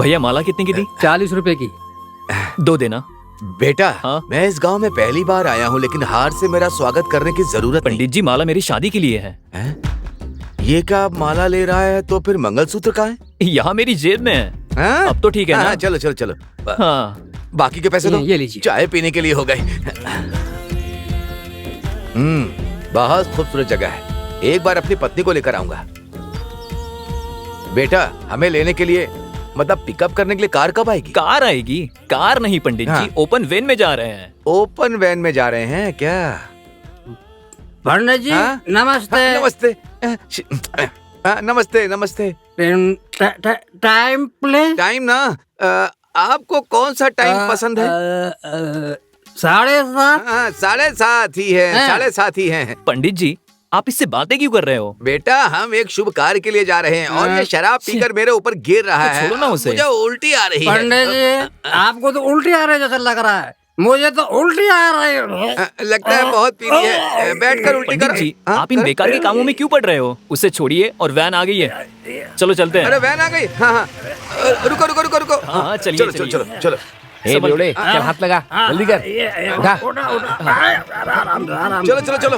भैया माला कितने की दी? 40 रुपए की। 2 देना। बेटा हाँ? मैं इस गांव में पहली बार आया हूँ, लेकिन हार से मेरा स्वागत करने की जरूरत नहीं। पंडित जी माला मेरी शादी के लिए है। ये क्या माला ले रहा है? तो फिर मंगलसूत्र कहाँ है? यहाँ मेरी जेब में है। हाँ? अब तो ठीक है ना? हाँ, चलो चलो चलो। हाँ। बाकी के पैसे दो। ये लीजिए। चाय पीने के लिए हो गए। बहुत खूबसूरत जगह है, एक बार अपनी पत्नी को लेकर आऊंगा। बेटा हमें लेने के लिए, मतलब पिकअप करने के लिए कार कब आएगी? कार आएगी? कार नहीं पंडित हाँ। जी, ओपन वैन में जा रहे हैं। ओपन वैन में जा रहे हैं क्या? पंडित जी हाँ? नमस्ते। हाँ, नमस्ते। नमस्ते नमस्ते। Time please. टाइम ना, आपको कौन सा टाइम पसंद है? 7:30। 7:30 ही है। हाँ। 7:30 ही है। पंडित जी आप इससे बातें क्यों कर रहे हो? बेटा हम एक शुभ कार्य के लिए जा रहे हैं और ये शराब पीकर मेरे ऊपर गिर रहा है। छोड़ो ना उसे। मुझे उल्टी आ रही है। पंडित जी आपको तो उल्टी आ रही है जैसा लग रहा है, मुझे तो उल्टी आ रही है। लगता है बहुत पीनी है। बैठकर उल्टी पंडित करो। जी हाँ, आप इन करो। बेकार के कामों में क्यों पड़ रहे हो? उसे छोड़िए और वैन आ गई है, चलो चलते अरे हैं। वैन आ गई। हाँ हाँ, रुको रुको रुको रुको। हाँ, चलिए, चलो चलो चलिए। चलो चलो। ए बेवड़े, चल हाथ लगा, जल्दी कर। उठा। आराम। चलो चलो चलो।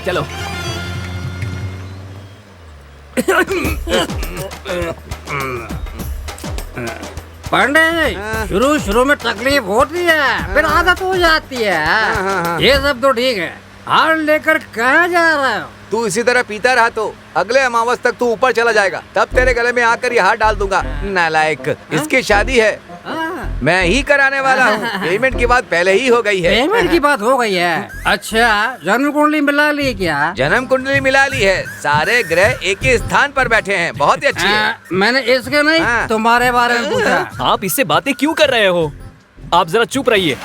चलो। पंडित जी शुरू में तकलीफ होती है, फिर आदत हो जाती है। ये सब तो ठीक है, हार लेकर कहाँ जा रहे हो? तू इसी तरह पीता रहा तो अगले अमावस तक तू ऊपर चला जाएगा, तब तेरे गले में आकर ये हाथ डाल दूंगा। नालायक, इसकी शादी है, मैं ही कराने वाला हूँ। पेमेंट की बात पहले ही हो गई है। पेमेंट की बात हो गई है? अच्छा जन्म कुंडली मिला ली क्या? जन्म कुंडली मिला ली है, सारे ग्रह एक ही स्थान पर बैठे हैं, बहुत ही अच्छी है। मैंने इसके नहीं हाँ। तुम्हारे बारे में पूछा। आप इससे बातें क्यों कर रहे हो? आप जरा चुप रहिए।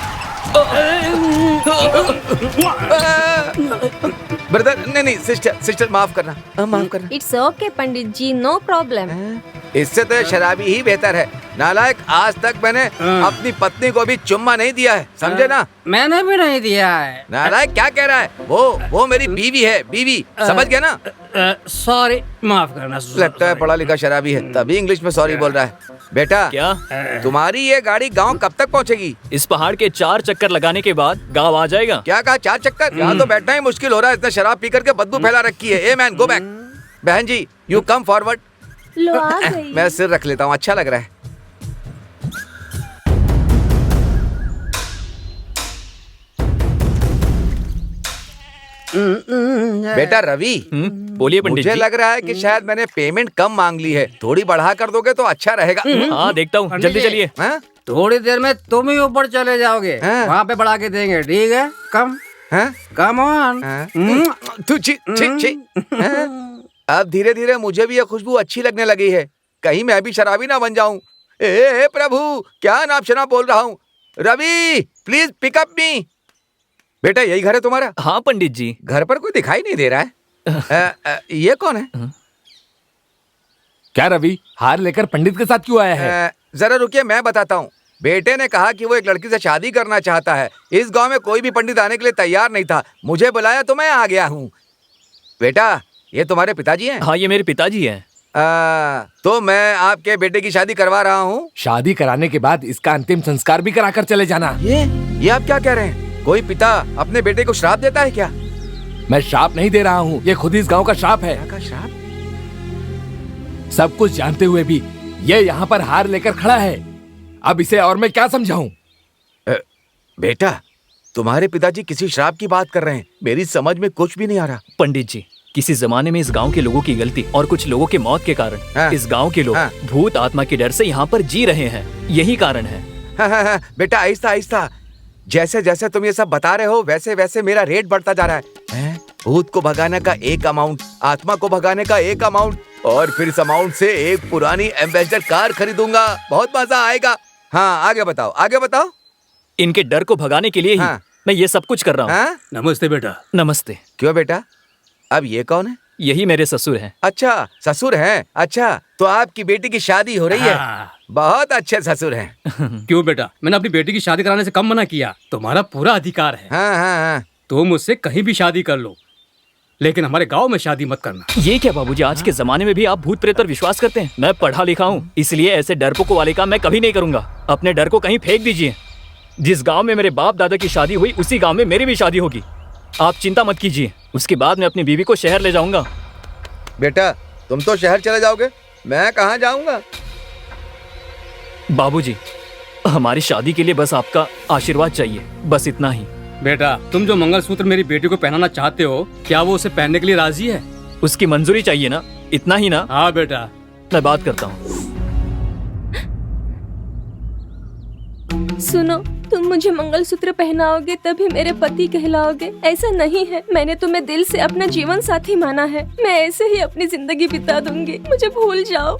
ब्रदर नहीं सिस्टर माफ करना, माफ करना। It's okay Pandit ji, no problem. इससे तो शराबी ही बेहतर है। नालायक, आज तक मैंने अपनी पत्नी को भी चुम्मा नहीं दिया है, समझे ना? मैंने भी नहीं दिया है। नालायक क्या कह रहा है? वो मेरी बीवी है, बीवी, समझ गया ना? सॉरी, माफ करना। लगता है पढ़ा लिखा शराबी है, तभी इंग्लिश में सॉरी बोल रहा है। बेटा क्या? तुम्हारी ये गाड़ी गांव कब तक पहुंचेगी? इस पहाड़ के 4 चक्कर लगाने के बाद गांव आ जाएगा। क्या कहा? 4 चक्कर? यहाँ तो बैठना ही मुश्किल हो रहा है, इतना शराब पी करके बदबू फैला रखी है। A man go back. बहन जी यू कम फॉरवर्ड। लो आ गई। मैं सिर रख लेता हूँ, अच्छा लग रहा है। बेटा रवि, बोलिए पंडित मुझे जी। लग रहा है कि शायद मैंने पेमेंट कम मांग ली है, थोड़ी बढ़ा कर दोगे तो अच्छा रहेगा। हाँ देखता हूँ, जल्दी चलिए। हाँ? थोड़ी देर में तुम ही ऊपर चले जाओगे, हाँ। वहाँ पे बढ़ा के देंगे, ठीक है? हाँ? Come on. हाँ? तू छी छी छी। हाँ? अब धीरे धीरे मुझे भी ये खुशबू अच्छी लगने लगी है, कहीं मैं भी शराबी ना बन जाऊं। ए प्रभु, क्या नाप शनाप बोल रहा हूँ। रवि प्लीज पिकअप मी। बेटा यही घर है तुम्हारा? हाँ पंडित जी। घर पर कोई दिखाई नहीं दे रहा है। ये कौन है? क्या रवि, हार लेकर पंडित के साथ क्यों आया है? जरा रुकिए, मैं बताता हूँ। बेटे ने कहा कि वो एक लड़की से शादी करना चाहता है। इस गांव में कोई भी पंडित आने के लिए तैयार नहीं था, मुझे बुलाया तो मैं आ गया हूँ। बेटा ये तुम्हारे पिताजी हैं? हाँ ये मेरे पिताजी हैं। तो मैं आपके बेटे की शादी करवा रहा हूँ। शादी कराने के बाद इसका अंतिम संस्कार भी कराकर चले जाना। ये आप क्या कह रहे हैं? कोई पिता अपने बेटे को श्राप देता है क्या? मैं श्राप नहीं दे रहा हूँ, ये खुद इस गांव का श्राप है। क्या का श्राप? सब कुछ जानते हुए भी ये यहाँ पर हार लेकर खड़ा है, अब इसे और मैं क्या समझाऊं? बेटा तुम्हारे पिताजी किसी श्राप की बात कर रहे हैं, मेरी समझ में कुछ भी नहीं आ रहा। पंडित जी किसी जमाने में इस गांव के लोगों की गलती और कुछ लोगों के मौत के कारण हाँ। इस गांव के लोग हाँ। भूत आत्मा के डर से यहाँ पर जी रहे हैं, यही कारण है। हाँ, बेटा आहिस्ता आहिस्ता, जैसे जैसे तुम ये सब बता रहे हो वैसे वैसे मेरा रेट बढ़ता जा रहा है। भूत को भगाने का एक अमाउंट, आत्मा को भगाने का एक अमाउंट, और फिर इस अमाउंट से एक पुरानी एम्बेसडर कार खरीदूंगा, बहुत मजा आएगा। हाँ आगे बताओ, आगे बताओ। इनके डर को भगाने के लिए ही हाँ। मैं ये सब कुछ कर रहा हूँ। हाँ? नमस्ते बेटा। नमस्ते। क्यों बेटा, अब ये कौन है? यही मेरे ससुर हैं। अच्छा ससुर हैं। अच्छा तो आपकी बेटी की शादी हो रही है? बहुत अच्छे ससुर हैं। क्यों बेटा, मैंने अपनी बेटी की शादी कराने से कम मना किया? तुम्हारा पूरा अधिकार है, हाँ हाँ हाँ। तुम मुझसे कहीं भी शादी कर लो। लेकिन हमारे गांव में शादी मत करना। ये क्या बाबूजी, आज के जमाने में भी आप भूत प्रेत पर विश्वास करते हैं? मैं पढ़ा लिखा हूँ, इसलिए ऐसे डरपोकों वाले काम मैं कभी नहीं करूंगा। अपने डर को कहीं फेंक दीजिए। जिस गांव में मेरे बाप दादा की शादी हुई, उसी गांव में मेरी भी शादी होगी। आप चिंता मत कीजिए। उसके बाद मैं अपनी बीवी को शहर ले जाऊंगा। बेटा, तुम तो शहर चले जाओगे, मैं कहाँ जाऊंगा? बाबूजी, हमारी शादी के लिए बस आपका आशीर्वाद चाहिए, बस इतना ही। बेटा, तुम जो मंगलसूत्र मेरी बेटी को पहनाना चाहते हो, क्या वो उसे पहनने के लिए राजी है? उसकी मंजूरी चाहिए ना, इतना ही ना? हाँ बेटा। मैं बात करता हूँ। सुनो, तुम मुझे मंगलसूत्र पहनाओगे तभी मेरे पति कहलाओगे, ऐसा नहीं है। मैंने तुम्हें दिल से अपना जीवन साथी माना है। मैं ऐसे ही अपनी जिंदगी बिता दूंगी, मुझे भूल जाओ।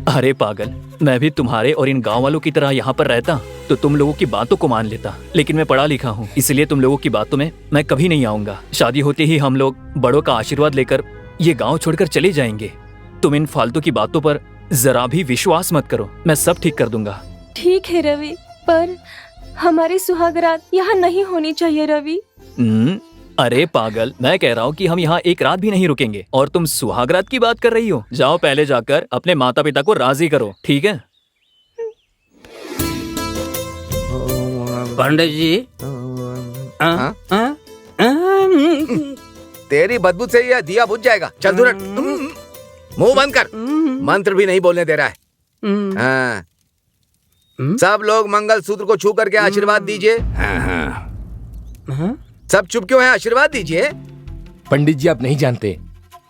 अरे पागल, मैं भी तुम्हारे और इन गांव वालों की तरह यहाँ पर रहता तो तुम लोगों की बातों को मान लेता, लेकिन मैं पढ़ा लिखा हूँ, इसलिए तुम लोगों की बातों में मैं कभी नहीं आऊंगा। शादी होते ही हम लोग बड़ों का आशीर्वाद लेकर ये गांव छोड़कर चले जाएंगे। तुम इन फालतू की बातों पर जरा भी विश्वास मत करो, मैं सब ठीक कर दूंगा। ठीक है रवि, पर हमारी सुहागरात यहाँ नहीं होनी चाहिए रवि। अरे पागल, मैं कह रहा हूँ कि हम यहाँ एक रात भी नहीं रुकेंगे, और तुम सुहागरात की बात कर रही हो। जाओ, पहले जाकर अपने माता पिता को राजी करो, ठीक है? पंडित जी, हाँ? तेरी बदबू से यह दिया बुझ जाएगा। चल दूर हट। मुंह बंद कर, मंत्र भी नहीं बोलने दे रहा है। हाँ। सब लोग मंगलसूत्र को छू करके आशीर्वाद दीजिए। सब चुप क्यों हैं? आशीर्वाद दीजिए। पंडित जी, आप नहीं जानते,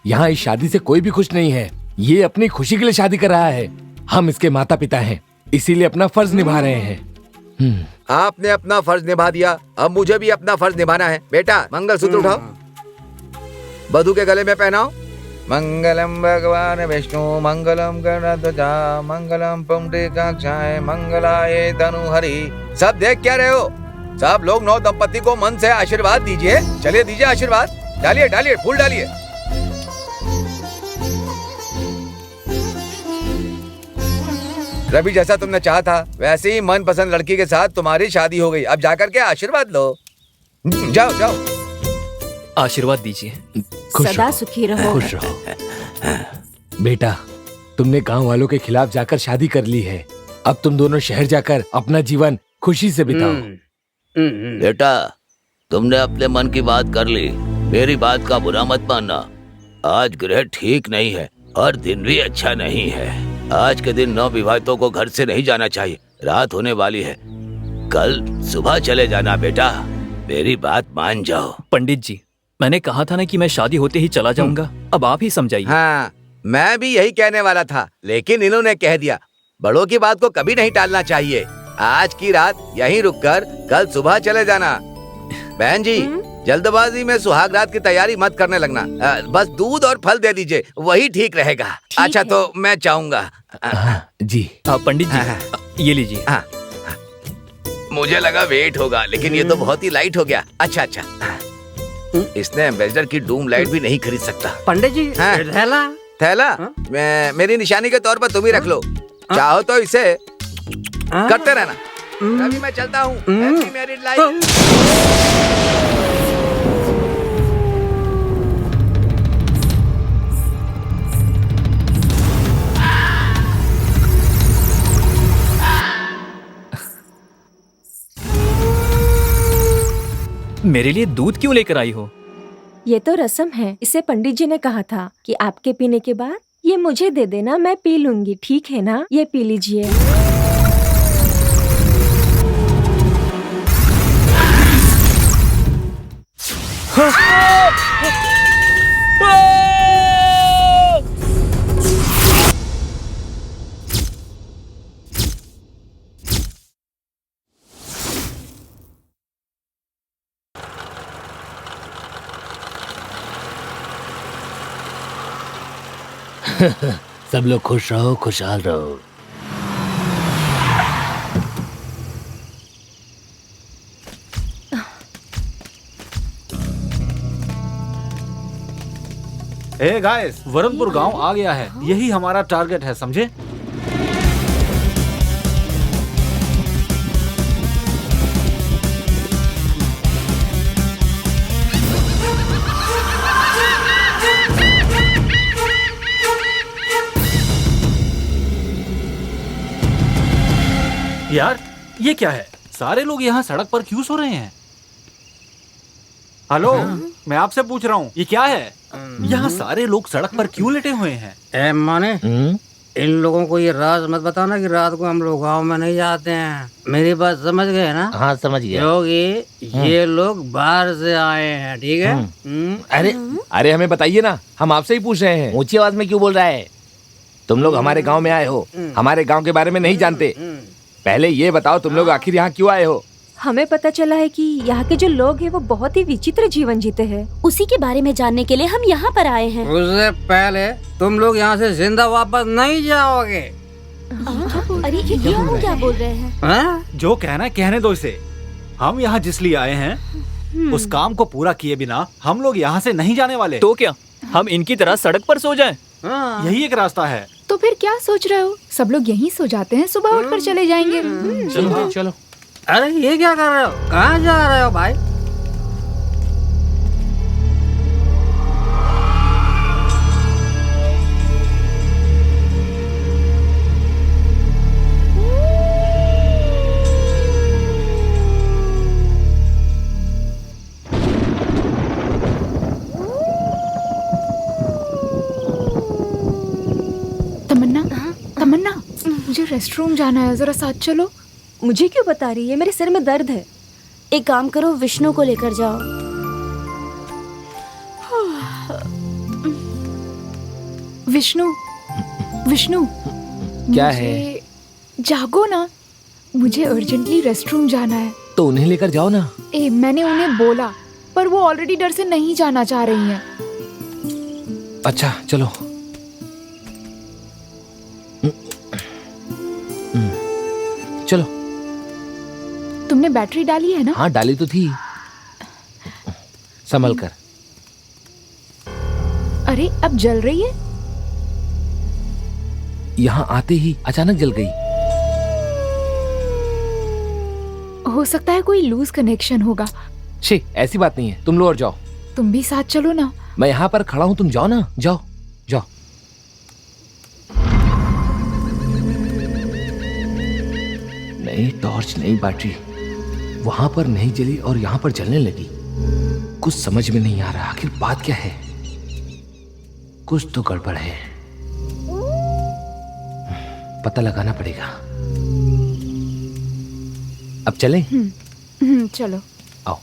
यहाँ इस शादी से कोई भी खुश नहीं है। ये अपनी खुशी के लिए शादी कर रहा है। हम इसके माता पिता हैं, इसीलिए अपना फर्ज निभा रहे हैं। आपने अपना फर्ज निभा दिया, अब मुझे भी अपना फर्ज निभाना है। बेटा, मंगलसूत्र उठाओ, वधू के गले में पहनाओ। मंगलम भगवान विष्णु मंगलम गणध्वजा मंगलम पुंडरीकाक्षाय मंगलाय तनुहरि। सब देख क्या रहे हो? सब लोग नौ दंपति को मन से आशीर्वाद दीजिए। चलिए, दीजिए आशीर्वाद। डालिए डालिए, फूल डालिए। रवि, जैसा तुमने चाहा था वैसे ही मनपसंद लड़की के साथ तुम्हारी शादी हो गई। अब जाकर के आशीर्वाद लो। जाओ जाओ। आशीर्वाद दीजिए। सदा सुखी रहो। खुश रहो। बेटा, तुमने गांव वालों के खिलाफ जाकर शादी कर ली है। अब तुम दोनों शहर जाकर अपना जीवन खुशी से बिताओ। बेटा, तुमने अपने मन की बात कर ली। मेरी बात का बुरा मत मानना। आज ग्रह ठीक नहीं है और दिन भी अच्छा नहीं है। आज के दिन नवविवाहितों को घर से नहीं जाना चाहिए। रात होने वाली है, कल सुबह चले जाना। बेटा, मेरी बात मान जाओ। पंडित जी, मैंने कहा था ना कि मैं शादी होते ही चला जाऊंगा। अब आप ही समझाइए। हाँ, मैं भी यही कहने वाला था, लेकिन इन्होंने कह दिया। बड़ों की बात को कभी नहीं टालना चाहिए। आज की रात यहीं रुककर कल सुबह चले जाना। बहन जी, जल्दबाजी में सुहाग रात की तैयारी मत करने लगना। बस दूध और फल दे दीजिए, वही ठीक रहेगा। अच्छा है। तो मैं चाहूंगा। जी। पंडित जी, ये लीजिए। मुझे लगा वेट होगा, लेकिन ये तो बहुत ही लाइट हो गया। अच्छा अच्छा। इसने एम्बेसडर की डूम लाइट भी नहीं खरीद सकता। पंडित जी, हाँ। थैला थैला मेरी निशानी के तौर पर तुम ही रख लो। चाहो तो इसे करते रहना। अभी मैं चलता हूँ। Happy married life. मेरे लिए दूध क्यों लेकर आई हो? ये तो रस्म है। इसे पंडित जी ने कहा था कि आपके पीने के बाद ये मुझे दे देना, मैं पी लूंगी, ठीक है ना? ये पी लीजिए। सब लोग खुश रहो, खुशहाल रहो। हे गाइस, वरुणपुर गांव आ गया है। यही हमारा टारगेट है, समझे? यार ये क्या है? सारे लोग यहाँ सड़क पर क्यों सो रहे हैं? हेलो, मैं आपसे पूछ रहा हूँ, ये क्या है? यहाँ सारे लोग सड़क पर क्यों लेटे हुए हैं? ए माने, इन लोगों को ये राज मत बताना कि रात को हम लोग गांव में नहीं जाते हैं। मेरी बात समझ गए ना? हाँ समझ गया। क्योंकि ये लोग बाहर से आए हैं, ठीक है? अरे अरे हमें बताइए ना, हम आपसे ही पूछ रहे हैं। ऊंची आवाज में क्यों बोल रहा है? तुम लोग हमारे गांव में आए हो, हमारे गांव के बारे में नहीं जानते। पहले ये बताओ तुम लोग आखिर यहाँ क्यों आए हो? हमें पता चला है कि यहाँ के जो लोग हैं वो बहुत ही विचित्र जीवन जीते हैं। उसी के बारे में जानने के लिए हम यहाँ पर आए हैं। उससे पहले तुम लोग यहाँ से जिंदा वापस नहीं जाओगे। अरे ये हम क्या बोल रहे हैं? हाँ? जो कहना है कहने दो इसे। हम यहाँ जिस लिए आए हैं उस काम को पूरा किए बिना हम लोग यहाँ से नहीं जाने वाले। तो क्या हम इनकी तरह सड़क पर सो जाएं? हाँ। यही एक रास्ता है। तो फिर क्या सोच रहे हो? सब लोग यहीं सो जाते हैं, सुबह उठकर चले जाएंगे। चलो चलो। अरे ये क्या कर रहे हो? कहाँ जा रहे हो भाई? तमन्ना, मुझे रेस्टरूम जाना है, जरा साथ चलो। मुझे क्यों बता रही है? मेरे सिर में दर्द है। एक काम करो, विष्णु को लेकर जाओ। विष्णु, विष्णु क्या है? जागो ना, मुझे अर्जेंटली रेस्टरूम जाना है। तो उन्हें लेकर जाओ ना। मैंने उन्हें बोला, पर वो ऑलरेडी डर से नहीं जाना चाह रही हैं। अच्छा चलो। चलो। तुमने बैटरी डाली है ना? हाँ डाली तो थी। संभल कर। अरे अब जल रही है। यहाँ आते ही अचानक जल गई। हो सकता है कोई लूज कनेक्शन होगा। शी, ऐसी बात नहीं है, तुम लो और जाओ। तुम भी साथ चलो ना। मैं यहाँ पर खड़ा हूँ, तुम जाओ ना, जाओ जाओ। नहीं टॉर्च, नहीं बैटरी, वहां पर नहीं जली और यहाँ पर जलने लगी। कुछ समझ में नहीं आ रहा, आखिर बात क्या है? कुछ तो गड़बड़ है, पता लगाना पड़ेगा। अब चलें? चलो। आओ।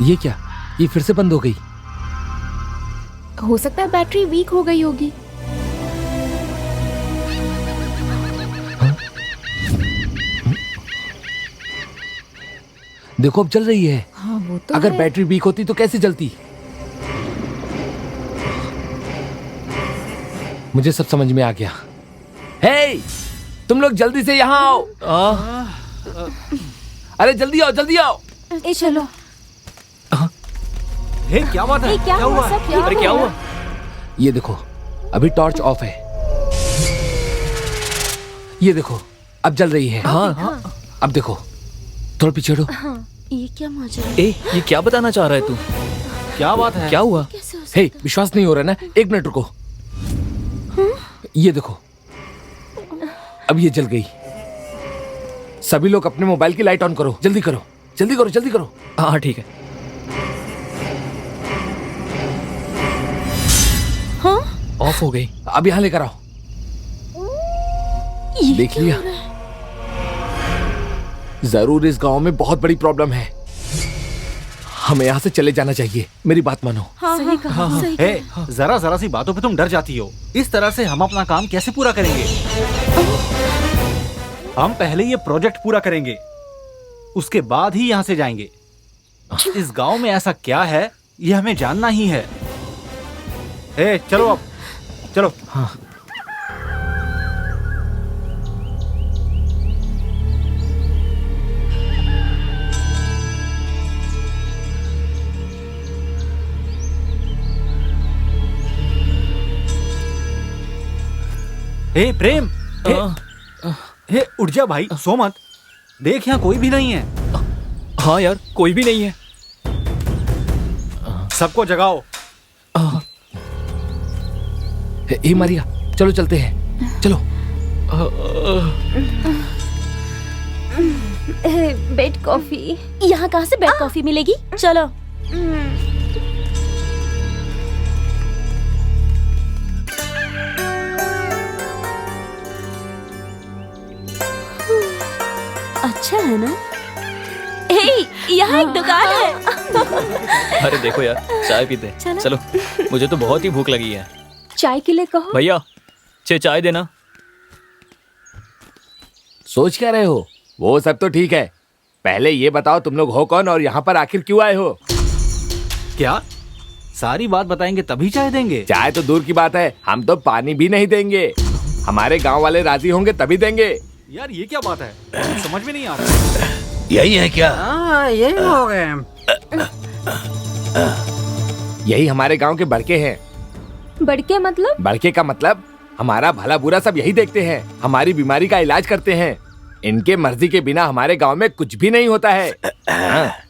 ये क्या? ये फिर से बंद हो गई। हो सकता है बैटरी वीक हो गई होगी। देखो अब चल रही है। हाँ वो तो अगर है। बैटरी वीक होती तो कैसे जलती? मुझे सब समझ में आ गया। हे, तुम लोग जल्दी से यहाँ आओ। अरे जल्दी आओ, जल्दी आओ। चलो। हे क्या बात है? क्या हुआ? सब क्या अरे क्या हुआ? ये देखो, अभी टॉर्च ऑफ है। ये देखो, अब जल रही है। हाँ। अब देखो, थोड़ा पीछे हटो। ये क्या मजा? ए, ये क्या बताना चाह रहा है तू? क्या बात है? क्या हुआ? हे, विश्वास नहीं हो रहा ना? एक मिनट रुको। ये देखो, अब ये जल गई। सभी लोग अपने मोबाइल की लाइट ऑन करो, जल्दी करो, जल्दी करो, जल्दी करो। हाँ ठीक है। हाँ? ऑफ हो गई। अब यहाँ लेकर आओ। देख लिया? जरूर इस गांव में बहुत बड़ी प्रॉब्लम है। हमें यहाँ से चले जाना चाहिए, मेरी बात मानो। सही कहा, सही हे, जरा जरा सी बातों पे तुम डर जाती हो। इस तरह से हम अपना काम कैसे पूरा करेंगे? हम पहले ये प्रोजेक्ट पूरा करेंगे, उसके बाद ही यहाँ से जाएंगे। इस गांव में ऐसा क्या है ये हमें जानना ही है। हे, चलो अब, चलो। हाँ। हे प्रेम, हे उठ जा भाई, सो मत। देख यहाँ कोई भी नहीं है। हाँ यार, कोई भी नहीं है। सबको जगाओ। हे मारिया, चलो चलते हैं, चलो। Bed coffee. यहाँ कहाँ से बेड कॉफी मिलेगी? चलो। अच्छा है ना? यहाँ एक दुकान है। अरे देखो यार, चाय पीते। चलो, मुझे तो बहुत ही भूख लगी है। चाय के लिए कहो। भैया, चाय देना। सोच क्या रहे हो? वो सब तो ठीक है, पहले ये बताओ तुम लोग हो कौन और यहाँ पर आखिर क्यों आए हो? क्या सारी बात बताएंगे तभी चाय देंगे? चाय तो दूर की बात है, हम तो पानी भी नहीं देंगे। हमारे गांव वाले राजी होंगे तभी देंगे। यार ये क्या बात है, समझ में नहीं आ रहा। यही है क्या? हाँ, यही हो गए। यही हमारे गांव के बड़के हैं। बड़के मतलब? बड़के का मतलब हमारा भला बुरा सब यही देखते हैं, हमारी बीमारी का इलाज करते हैं। इनके मर्जी के बिना हमारे गांव में कुछ भी नहीं होता है।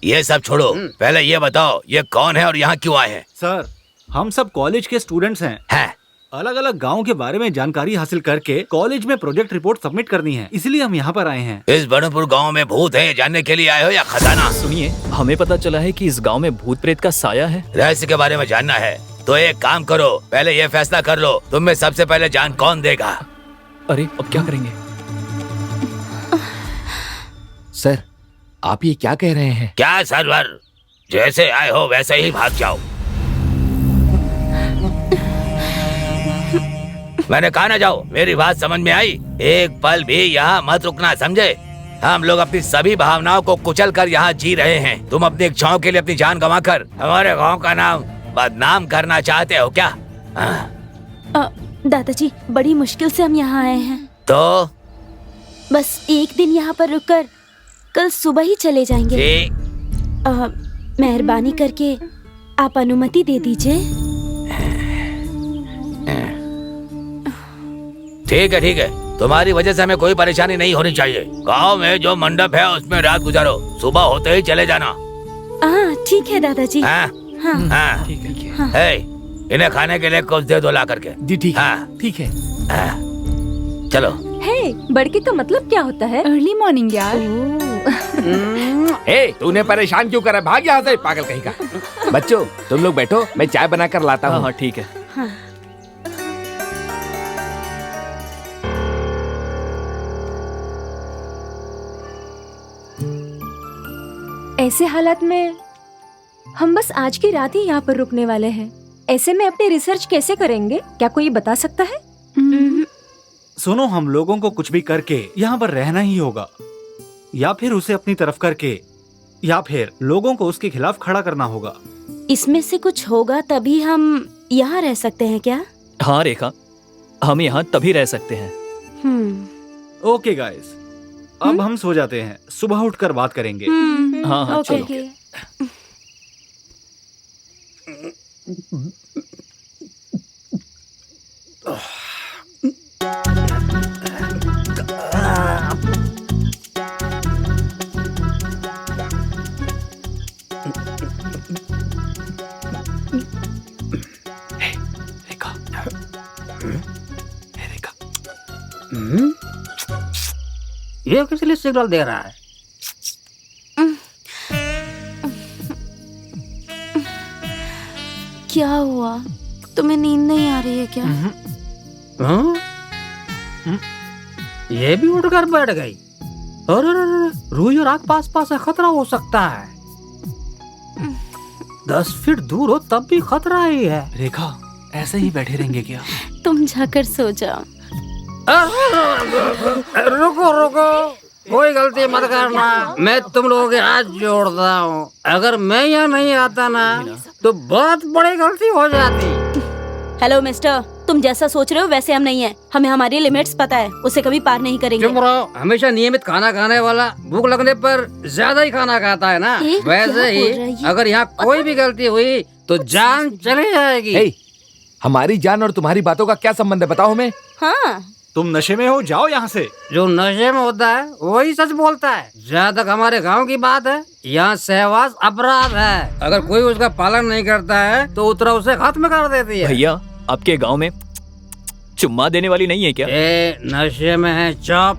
ये सब छोड़ो, पहले ये बताओ ये कौन है और यहाँ क्यों आए हैं? सर, हम सब कॉलेज के स्टूडेंट्स हैं। अलग अलग गांव के बारे में जानकारी हासिल करके कॉलेज में प्रोजेक्ट रिपोर्ट सबमिट करनी है, इसलिए हम यहाँ पर आए हैं। इस बड़नपुर गांव में भूत है, ये जानने के लिए आए हो या खजाना? सुनिए, हमें पता चला है कि इस गांव में भूत प्रेत का साया है। रहस्य के बारे में जानना है तो एक काम करो, पहले ये फैसला कर लो तुम में सबसे पहले जान कौन देगा। अरे अब क्या करेंगे? सर, आप ये क्या कह रहे हैं? क्या सरवर, जैसे आए हो वैसे ही भाग जाओ। मैंने कहा ना जाओ, मेरी बात समझ में आई? एक पल भी यहाँ मत रुकना, समझे? हम लोग अपनी सभी भावनाओं को कुचल कर यहाँ जी रहे हैं। तुम अपनी इच्छाओं के लिए अपनी जान गंवाकर हमारे गांव का नाम बदनाम करना चाहते हो क्या? दादाजी, बड़ी मुश्किल से हम यहाँ आए हैं। तो बस एक दिन यहाँ पर रुककर कल सुबह ही चले जाएंगे। मेहरबानी करके आप अनुमति दे दीजिए। ठीक है, तुम्हारी वजह से हमें कोई परेशानी नहीं होनी चाहिए। गांव में जो मंडप है उसमें रात गुजारो, सुबह होते ही चले जाना। ठीक है दादाजी। हाँ? ठीक है। हे, इन्हें खाने के लिए कुछ दे दो ला करके। जी ठीक है, ठीक है। चलो। हे, बड़के का मतलब क्या होता है? अर्ली मॉर्निंग यार। ए, तूने परेशान क्यों करा? भाग यहाँ से, पागल कहीं का। बच्चों, तुम लोग बैठो, मैं चाय बना कर लाता हूँ। हाँ ठीक है। ऐसे हालात में हम बस आज की रात ही यहाँ पर रुकने वाले हैं। ऐसे में अपनी रिसर्च कैसे करेंगे? क्या कोई बता सकता है? सुनो, हम लोगों को कुछ भी करके यहाँ पर रहना ही होगा, या फिर उसे अपनी तरफ करके, या फिर लोगों को उसके खिलाफ खड़ा करना होगा। इसमें से कुछ होगा तभी हम यहाँ रह सकते हैं क्या? हाँ रेखा, हम यहाँ तभी रह सकते हैं। ओके गाइस, अब हम सो जाते हैं, सुबह उठकर बात करेंगे। हाँ चलो। ये किस लिए सिग्नल दे रहा है? क्या हुआ? तुम्हें नींद नहीं आ रही है क्या? ये भी उठकर बैठ गई। अरे रूही और आग पास पास है, खतरा हो सकता है। 10 फीट दूर हो तब भी खतरा ही है। रेखा, ऐसे ही बैठे रहेंगे क्या? तुम जाकर सो जाओ। रुको, कोई गलती मत करना। मैं तुम लोगों के हाथ जोड़ता हूँ। अगर मैं यहाँ नहीं आता ना तो बहुत बड़ी गलती हो जाती। हेलो मिस्टर, तुम जैसा सोच रहे हो वैसे हम नहीं है। हमें हमारी लिमिट्स पता है, उसे कभी पार नहीं करेंगे। चुप रहो। हमेशा नियमित खाना खाने वाला भूख लगने पर ज्यादा ही खाना खाता है ना, वैसे ही अगर यहाँ कोई भी गलती हुई तो जान चली जाएगी। हमारी जान और तुम्हारी बातों का क्या संबंध है, बताओ हमें। हाँ, तुम नशे में हो, जाओ यहाँ से। जो नशे में होता है वही सच बोलता है। जहाँ तक हमारे गांव की बात है, यहाँ सहवास अपराध है। अगर कोई उसका पालन नहीं करता है तो उतरा उसे खत्म कर देती है। भैया आपके गांव में चुम्मा देने वाली नहीं है क्या? नशे में है चुप।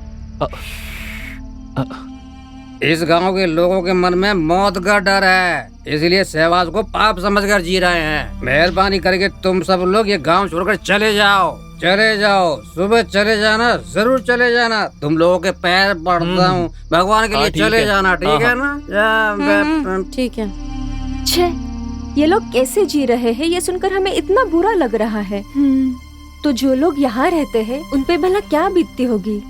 इस गांव के लोगों के मन में मौत का डर है, इसलिए सहवास को पाप समझकर जी रहे हैं। मेहरबानी करके तुम सब लोग ये गांव छोड़कर चले जाओ, चले जाओ। सुबह चले जाना, जरूर चले जाना। तुम लोगों के पैर पड़ता हूँ, भगवान के लिए चले जाना, ठीक है ना? ठीक है। छे, ये लोग कैसे जी रहे हैं ये सुनकर हमें इतना बुरा लग रहा है। तो जो लोग यहाँ रहते हैं उन पे भला क्या बीतती होगी?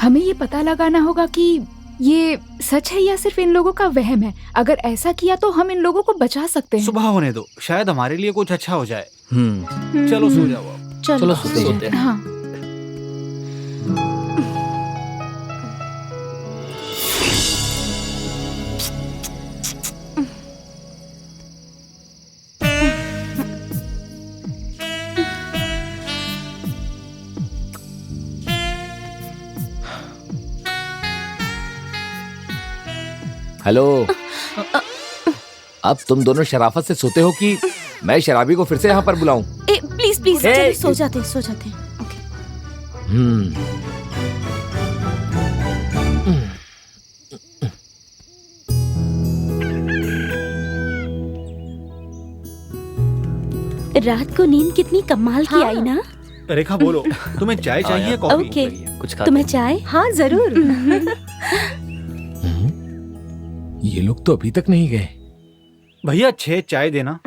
हमें ये पता लगाना होगा कि ये सच है या सिर्फ इन लोगों का वहम है। अगर ऐसा किया तो हम इन लोगों को बचा सकते हैं। सुबह होने दो, शायद हमारे लिए कुछ अच्छा हो जाए। चलो सो जाओ अब। चलो सोते हैं। हाँ। हेलो, अब तुम दोनों शराफत से सोते हो कि मैं शराबी को फिर से यहाँ पर बुलाऊं? प्लीज प्लीज चलो, सो जाते हैं, सो जाते हैं। रात को नींद कितनी कमाल की आई ना। रेखा बोलो, तुम्हें चाय चाहिए कॉफी? ओके, कुछ तुम्हें चाय? हाँ जरूर। ये लोग तो अभी तक नहीं गए। भैया 6 चाय देना।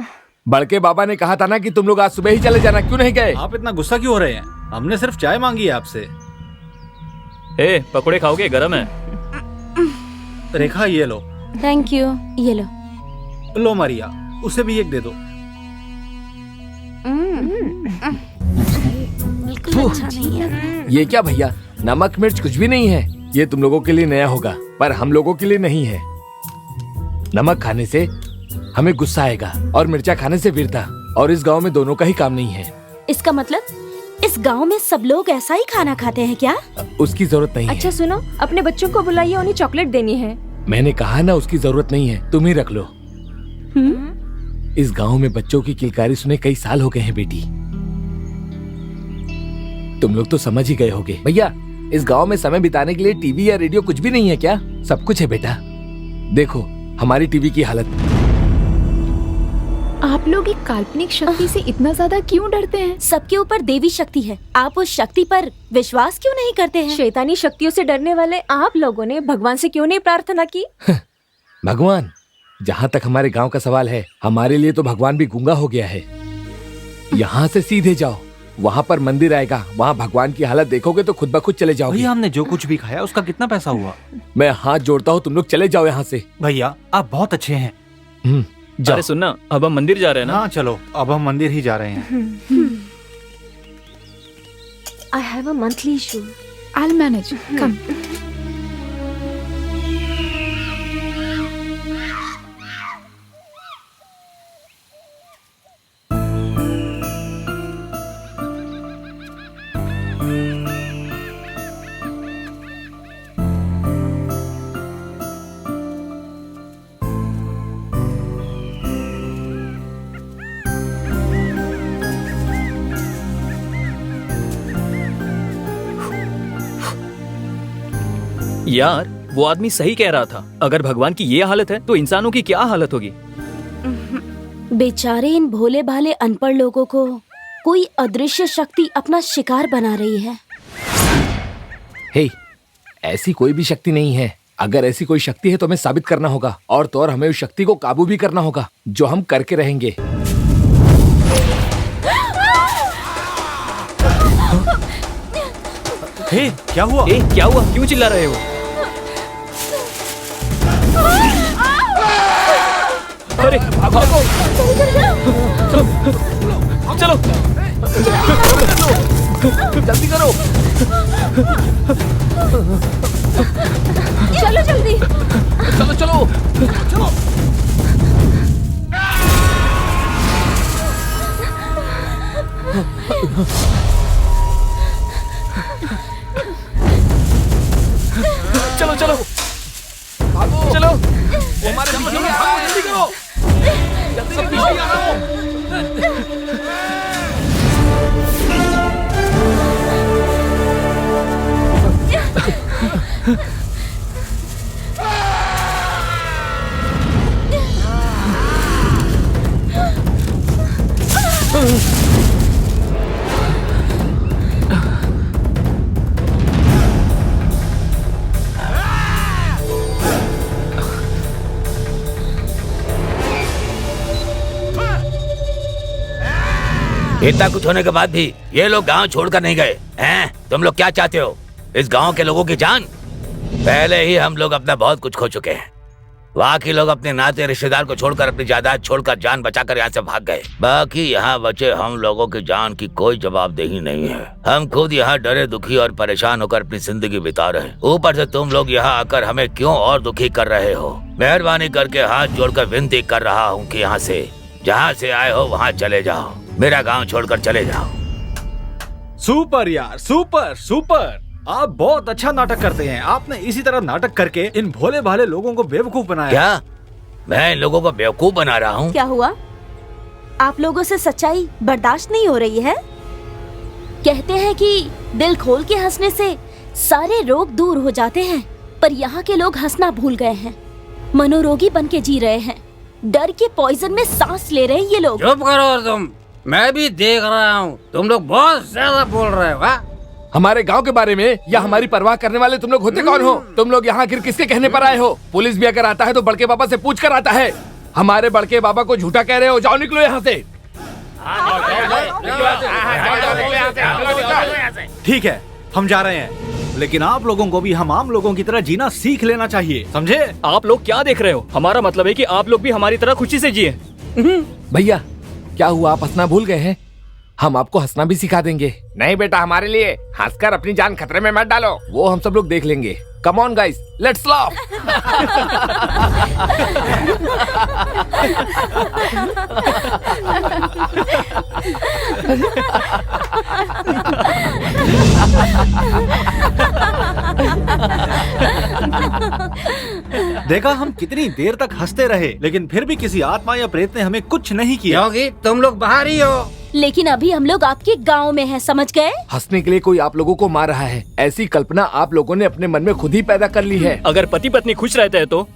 बड़के बाबा ने कहा था ना कि तुम लोग आज सुबह ही चले जाना, क्यों नहीं गए? आप इतना गुस्सा क्यों हो रहे हैं? हमने सिर्फ चाय मांगी है आपसे। पकोड़े खाओगे? गरम है। रेखा ये लो। Thank you. ये लो। लो मारिया, उसे भी एक दे दो। बिल्कुल अच्छा नहीं है। ये क्या भैया, नमक मिर्च कुछ भी नहीं है। ये तुम लोगों के लिए नया होगा, पर हम लोगों के लिए नहीं है। नमक खाने से हमें गुस्सा आएगा और मिर्चा खाने से वीरता, और इस गांव में दोनों का ही काम नहीं है। इसका मतलब इस गांव में सब लोग ऐसा ही खाना खाते हैं क्या? उसकी जरूरत नहीं अच्छा है। सुनो, अपने बच्चों को बुलाइए, उन्हें चॉकलेट देनी है। मैंने कहा ना, उसकी जरूरत नहीं है, तुम ही रख लो। इस गांव में बच्चों की किलकारी सुने कई साल हो गए हैं बेटी। तुम लोग तो समझ ही गए होगे। भैया, इस गांव में समय बिताने के लिए टीवी या रेडियो कुछ भी नहीं है क्या? सब कुछ है बेटा। देखो हमारी टीवी की हालत। आप लोग एक काल्पनिक शक्ति से इतना ज्यादा क्यों डरते हैं? सबके ऊपर देवी शक्ति है, आप उस शक्ति पर विश्वास क्यों नहीं करते हैं? शैतानी शक्तियों से डरने वाले आप लोगों ने भगवान से क्यों नहीं प्रार्थना की? भगवान, जहाँ तक हमारे गांव का सवाल है, हमारे लिए तो भगवान भी गूंगा हो गया है। यहाँ से सीधे जाओ, वहाँ पर मंदिर आएगा, वहाँ भगवान की हालत देखोगे तो खुद ब खुद चले जाओगे। भैया हमने जो कुछ भी खाया उसका कितना पैसा हुआ? मैं हाथ जोड़ता हूँ, तुम लोग चले जाओ यहाँ से। भैया आप बहुत अच्छे हैं। अरे सुनना, अब हम मंदिर जा रहे हैं ना? हाँ चलो, अब हम मंदिर ही जा रहे हैं। I have a monthly issue. I'll manage. Come. यार वो आदमी सही कह रहा था। अगर भगवान की ये हालत है तो इंसानों की क्या हालत होगी? बेचारे इन भोले भाले अनपढ़ लोगों को कोई अदृश्य शक्ति अपना शिकार बना रही है। हे, ऐसी कोई भी शक्ति नहीं है। अगर ऐसी कोई शक्ति है तो हमें साबित करना होगा, और तो और हमें उस शक्ति को काबू भी करना होगा, जो हम करके रहेंगे। हे, क्या हुआ? क्या हुआ? क्यों चिल्ला रहे हो? अरे भागो! चलो जल्दी करो। चलो जल्दी। चलो चलो चलो। हमारे पीछे भागो, जल्दी करो, सब पीछे आ रहा हूं। इतना कुछ होने के बाद भी ये लोग गांव छोड़कर नहीं गए हैं। तुम लोग क्या चाहते हो? इस गांव के लोगों की जान? पहले ही हम लोग अपना बहुत कुछ खो चुके हैं। वहाँ के लोग अपने नाते रिश्तेदार को छोड़कर, अपनी जायदाद छोड़कर, जान बचाकर यहाँ से भाग गए। बाकी यहाँ बचे हम लोगों की जान की कोई जवाबदेही नहीं है। हम खुद यहाँ डरे, दुखी और परेशान होकर अपनी जिंदगी बिता रहे हैं। ऊपर से तुम लोग यहाँ आकर हमें क्यों और दुखी कर रहे हो? मेहरबानी करके हाथ जोड़कर विनती कर रहा हूँ कि यहाँ से, जहाँ से आए हो वहाँ चले जाओ। मेरा गाँव छोड़कर चले जाओ। सुपर यार, सुपर सुपर। आप बहुत अच्छा नाटक करते हैं। आपने इसी तरह नाटक करके इन भोले भाले लोगों को बेवकूफ बनाया। क्या मैं इन लोगों को बेवकूफ बना रहा हूँ? क्या हुआ? आप लोगों से सच्चाई बर्दाश्त नहीं हो रही है? कहते हैं कि दिल खोल के हंसने से सारे रोग दूर हो जाते हैं, पर यहाँ के लोग हंसना भूल गए हैं। मनोरोगी बन के जी रहे हैं। डर के पॉइजन में सांस ले रहे हैं ये लोग। चुप करो तुम, मैं भी देख रहा हूँ। तुम लोग बहुत ज्यादा बोल रहे हो। हाँ? हमारे गांव के बारे में या हमारी परवाह करने वाले तुम लोग होते कौन हो? तुम लोग यहाँ आखिर किसके कहने पर आए हो? पुलिस भी अगर आता है तो बड़के बाबा से पूछ कर आता है। हमारे बड़के बाबा को झूठा कह रहे हो। जाओ, निकलो यहाँ से। ठीक है, हम जा रहे हैं, लेकिन आप लोगों को भी हम आम लोगों की तरह जीना सीख लेना चाहिए, समझे? आप लोग क्या देख रहे हो? हमारा मतलब है कि आप लोग भी हमारी तरह खुशी से जिए। भैया क्या हुआ, आप हंसना भूल गए हैं? हम आपको हंसना भी सिखा देंगे। नहीं बेटा, हमारे लिए हंसकर अपनी जान खतरे में मत डालो। वो हम सब लोग देख लेंगे। Come on guys, let's laugh. देखा, हम कितनी देर तक हंसते रहे, लेकिन फिर भी किसी आत्मा या प्रेत ने हमें कुछ नहीं किया। क्योंकि तुम लोग बाहर ही हो। लेकिन अभी हम लोग आपके गांव में हैं, समझ गए? हंसने के लिए कोई आप लोगों को मार रहा है, ऐसी कल्पना आप लोगों ने अपने मन में खुद ही पैदा कर ली है। अगर पति पत्नी खुश रहते हैं तो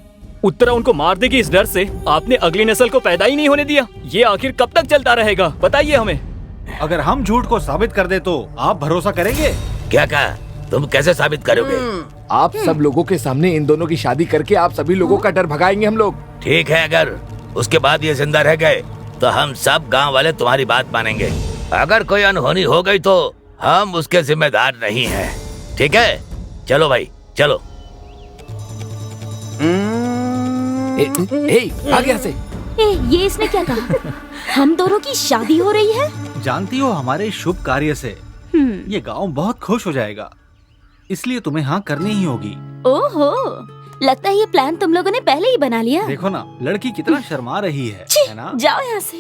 उत्तरा उनको मार देगी। इस डर से आपने अगली नस्ल को पैदा ही नहीं होने दिया। ये आखिर कब तक चलता रहेगा, बताइए हमें। अगर हम झूठ को साबित कर दे तो आप भरोसा करेंगे? क्या कहा? तुम कैसे साबित करोगे? आप सब लोगों के सामने इन दोनों की शादी करके आप सभी लोगों का डर भगाएंगे हम लोग। ठीक है, अगर उसके बाद ये जिंदा रह गए तो हम सब गांव वाले तुम्हारी बात मानेंगे। अगर कोई अनहोनी हो गई तो हम उसके जिम्मेदार नहीं हैं। ठीक है, चलो भाई, चलो। आ गया से। ये इसने क्या कहा? हम दोनों की शादी हो रही है? जानती हो, हमारे शुभ कार्य से ये गांव बहुत खुश हो जाएगा, इसलिए तुम्हें हाँ करनी ही होगी। ओहो, लगता है ये प्लान तुम लोगों ने पहले ही बना लिया। देखो ना, लड़की कितना शर्मा रही है ना? जाओ यहाँ से।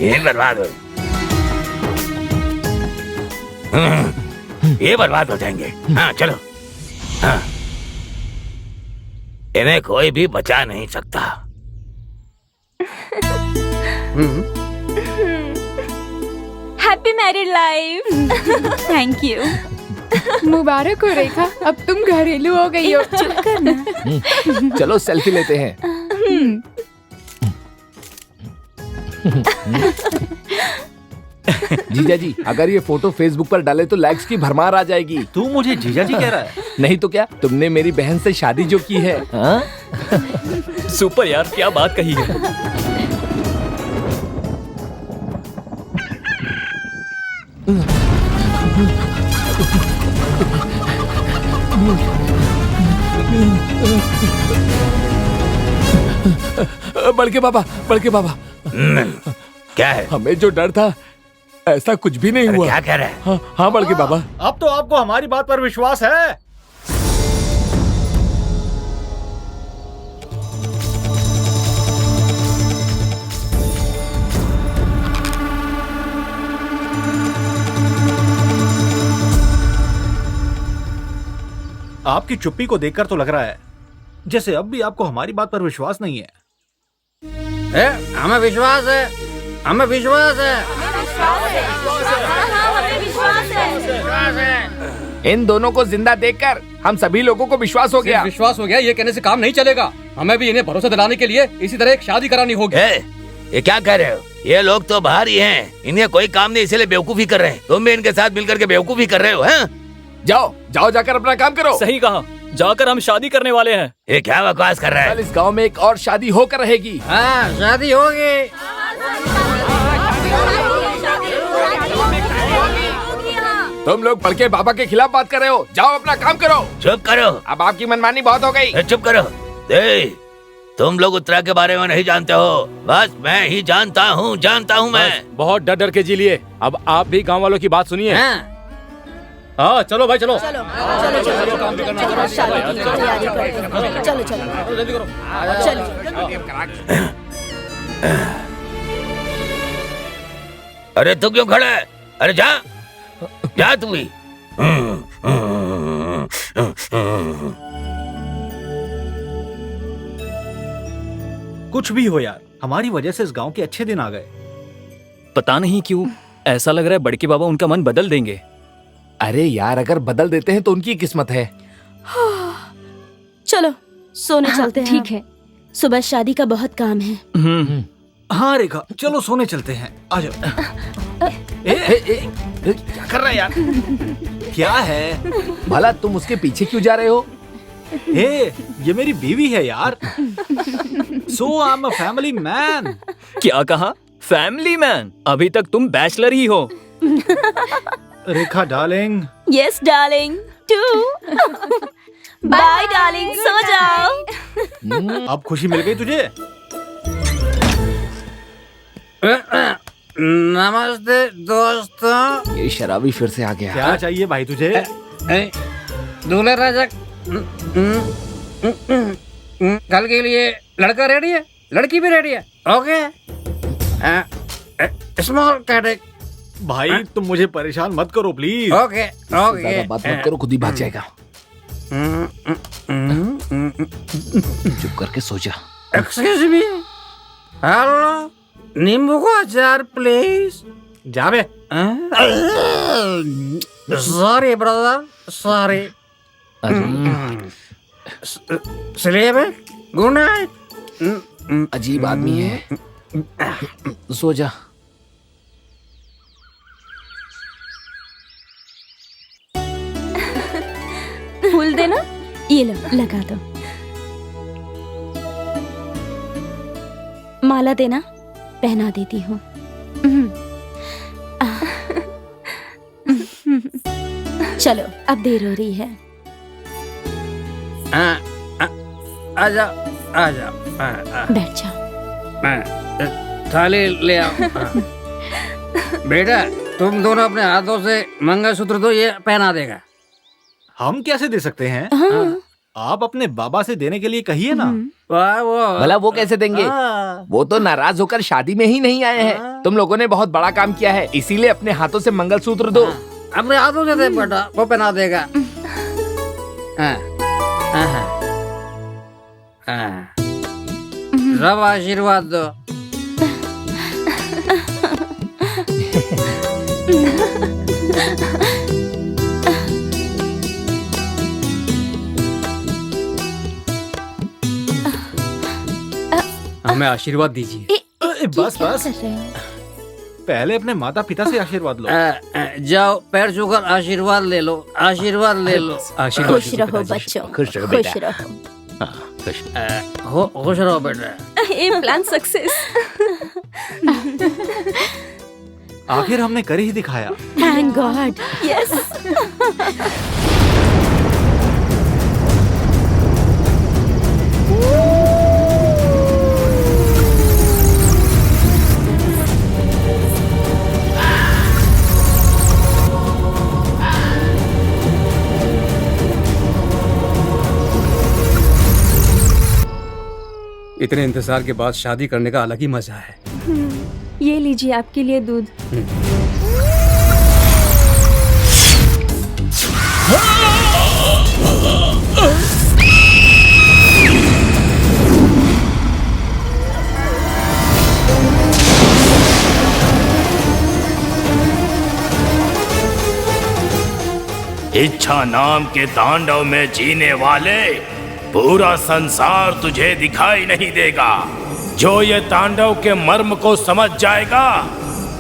ये बर्बाद हो, ये बर्बाद हो जाएंगे। हाँ चलो। हाँ, इन्हें कोई भी बचा नहीं सकता। Happy married life. Thank you. मुबारक हो रेखा, अब तुम घरेलू हो गई हो। चुप करना। चलो सेल्फी लेते हैं। जीजा जी, अगर ये फोटो फेसबुक पर डाले तो लाइक्स की भरमार आ जाएगी। तू मुझे जीजा जी कह रहा है? नहीं तो क्या, तुमने मेरी बहन से शादी जो की है। हाँ? सुपर यार, क्या बात कही है। बड़के बाबा, बड़के बाबा, क्या है? हमें जो डर था ऐसा कुछ भी नहीं हुआ। क्या कह रहा है? हाँ, हाँ बड़के बाबा। अब तो आपको हमारी बात पर विश्वास है। आपकी चुप्पी को देखकर तो लग रहा है जैसे अब भी आपको हमारी बात पर विश्वास नहीं है। हमें विश्वास है, हमें विश्वास है। इन दोनों को जिंदा देखकर हम सभी लोगों को विश्वास हो सिर्फ गया। विश्वास हो गया, ये कहने से काम नहीं चलेगा। हमें भी इन्हें भरोसा दिलाने के लिए इसी तरह एक शादी करानी होगी। ये क्या कह रहे हो? ये लोग तो बाहर ही हैं, इन्हें कोई काम नहीं, इसलिए बेवकूफी कर रहे हैं। तुम भी इनके साथ मिलकर के बेवकूफी कर रहे हो। हैं? जाओ जाओ, जाकर अपना काम करो। सही कहा, जाकर हम शादी करने वाले हैं। ये क्या बकवास कर रहा है? कल इस गांव में एक और शादी होकर रहेगी। हाँ, शादी होगी। तुम लोग बड़के बाबा के खिलाफ बात कर रहे हो, जाओ अपना काम करो। चुप करो। अब आपकी मनमानी बहुत हो गई। चुप करो। तुम लोग उत्तरा के बारे में नहीं जानते हो, बस मैं ही जानता हूँ मैं। बहुत डर डर के जी लिए, अब आप भी गांव वालों की बात सुनिए। हाँ चलो भाई, चलो चलो चलो चलो काम भी करना, चलो शादी की तैयारी करते हैं। चलो चलो जल्दी करो। चलो। अरे तू क्यों खड़ा है? अरे जा जा तू भी। कुछ भी हो यार, हमारी वजह से इस गांव के अच्छे दिन आ गए। पता नहीं क्यों ऐसा लग रहा है बड़के बाबा उनका मन बदल देंगे। अरे यार, अगर बदल देते हैं तो उनकी किस्मत है। चलो सोने चलते हैं। ठीक है। सुबह शादी का बहुत काम है। हाँ रेखा, चलो सोने चलते हैं। आ जाओ। क्या कर रहा है यार? क्या है? भला तुम उसके पीछे क्यों जा रहे हो? ये मेरी बीवी है यार। So I am a family man. क्या कहा? Family man? अभी तक तुम बैचलर ही हो। Rekha darling. Yes darling, too. Bye darling, सो जाओ। अब खुशी मिल गई तुझे? नमस्ते दोस्तों। ये शराबी फिर से आ गया। क्या चाहिए भाई तुझे? दूल्हे राजा, कल के लिए लड़का रेडी है, लड़की भी रेडी है। ओके, स्मॉल कैटेक। भाई तुम मुझे परेशान मत करो प्लीज। ओके ओके, ज्यादा बात मत करो, खुद ही भाग जाएगा। चुप करके सो जा। एक्सक्यूज मी, हेलो, नींबू का अचार प्लीज। जावे। Sorry brother, sorry. Sleep, good night. अजीब आदमी है, सो जा। फूल देना, ये लो लगा दो। माला देना, पहना देती हूँ। चलो अब देर हो रही है। आ जाओ आ जाओ, बैठ जाओ। थाली ले आओ। बेटा तुम दोनों अपने हाथों से मंगलसूत्र दो, ये पहना देगा। हम कैसे दे सकते हैं? हाँ। आप अपने बाबा से देने के लिए कहिए ना। भला वो कैसे देंगे? वो तो नाराज होकर शादी में ही नहीं आए हैं। तुम लोगों ने बहुत बड़ा काम किया है, इसीलिए अपने हाथों से मंगलसूत्र दो। अपने हाथों से दे बेटा, वो पहना देगा। सब आशीर्वाद दो। हमें आशीर्वाद दीजिए। बस बस, पहले अपने माता पिता से आशीर्वाद लो। जाओ पैर छूकर आशीर्वाद ले लो, आशीर्वाद ले लो। आशीर्वाद खुश रहो बच्चों, खुश रहो खुश बेटा। रहो। खुश रहो बेटा। ये प्लान सक्सेस। आखिर हमने कर ही दिखाया। Thank God. यस। इतने इंतजार के बाद शादी करने का अलग ही मजा है। ये लीजिए आपके लिए दूध। इच्छा नाम के तांडव में जीने वाले पूरा संसार तुझे दिखाई नहीं देगा। जो ये तांडव के मर्म को समझ जाएगा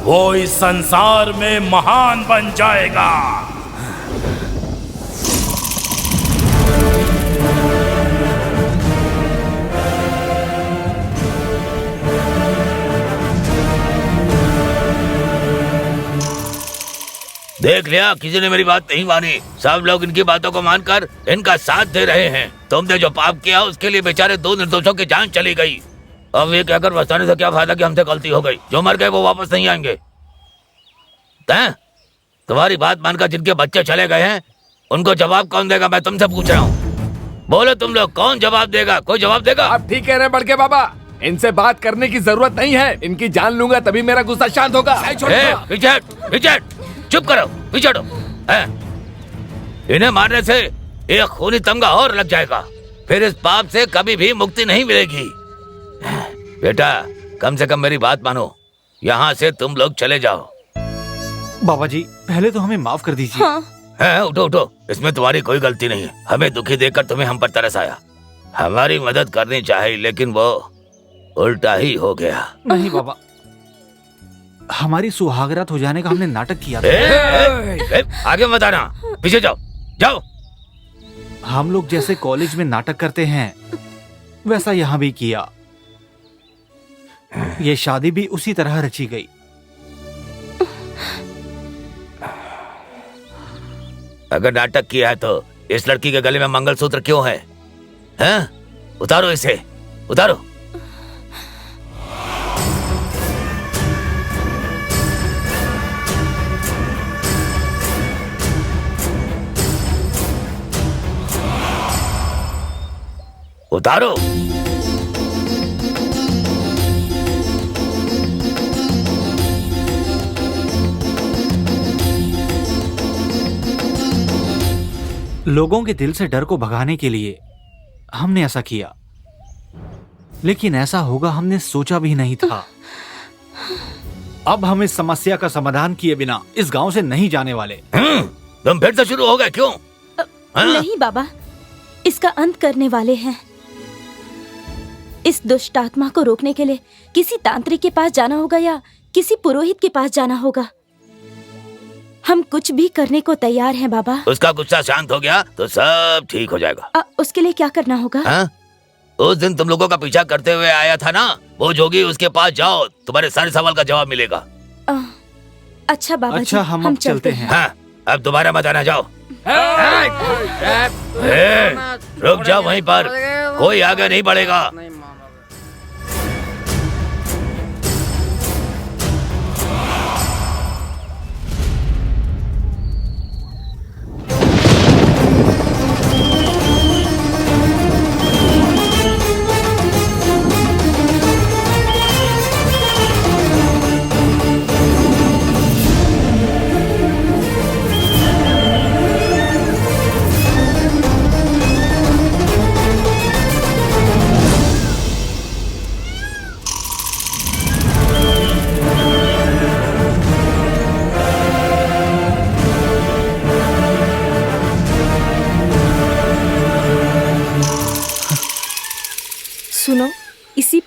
वो इस संसार में महान बन जाएगा। देख लिया, किसी ने मेरी बात नहीं मानी। सब लोग इनकी बातों को मानकर इनका साथ दे रहे हैं। तुमने जो पाप किया उसके लिए बेचारे 2 निर्दोषों की जान चली गई। अब ये कहकर बताने से क्या फायदा कि हमसे गलती हो गई। जो मर गए वो वापस नहीं आएंगे। तुम्हारी बात मानकर जिनके बच्चे चले गए हैं उनको जवाब कौन देगा? मैं तुमसे पूछ रहा हूँ। बोलो तुम लोग, कौन जवाब देगा? कोई जवाब देगा? आप ठीक कह रहे हैं बड़के बाबा, इनसे बात करने की जरूरत नहीं है। इनकी जान लूंगा तभी मेरा गुस्सा शांत होगा। पीछे चुप करो, पीछे हटो। इन्हें मारने से एक खूनी तमगा और लग जाएगा। फिर इस पाप से कभी भी मुक्ति नहीं मिलेगी। बेटा, कम से कम मेरी बात मानो। यहाँ से तुम लोग चले जाओ। बाबा जी, पहले तो हमें माफ कर दीजिए। हाँ। उठो उठो, इसमें तुम्हारी कोई गलती नहीं है। हमें दुखी देखकर तुम्हें हम पर तरस आया। हमारी मदद करनी चाहिए लेकिन वो उल्टा ही हो गया। नहीं बाबा, हमारी सुहागरात हो जाने का हमने नाटक किया था। आगे मत आना, पीछे जाओ जाओ। हम लोग जैसे कॉलेज में नाटक करते हैं वैसा यहाँ भी किया। ये शादी भी उसी तरह रची गई। अगर नाटक किया है तो इस लड़की के गले में मंगलसूत्र क्यों है? हैं? उतारो इसे, उतारो। उतारो। लोगों के दिल से डर को भगाने के लिए हमने ऐसा किया, लेकिन ऐसा होगा हमने सोचा भी नहीं था। अब हम इस समस्या का समाधान किए बिना इस गांव से नहीं जाने वाले। तुम फिर से शुरू हो गए क्यों? नहीं बाबा, इसका अंत करने वाले हैं। इस दुष्ट आत्मा को रोकने के लिए किसी तांत्रिक के पास जाना होगा या किसी पुरोहित के पास जाना होगा। हम कुछ भी करने को तैयार हैं बाबा। उसका गुस्सा शांत हो गया तो सब ठीक हो जाएगा। उसके लिए क्या करना होगा? उस दिन तुम लोगों का पीछा करते हुए आया था ना, वो जोगी, उसके पास जाओ, तुम्हारे सारे सवाल का जवाब मिलेगा। अच्छा बाबा अच्छा, जी, हम चलते हैं। हाँ, अब दोबारा मत आना, जाओ। रुक जाओ वहीं पर, कोई आगे नहीं बढ़ेगा।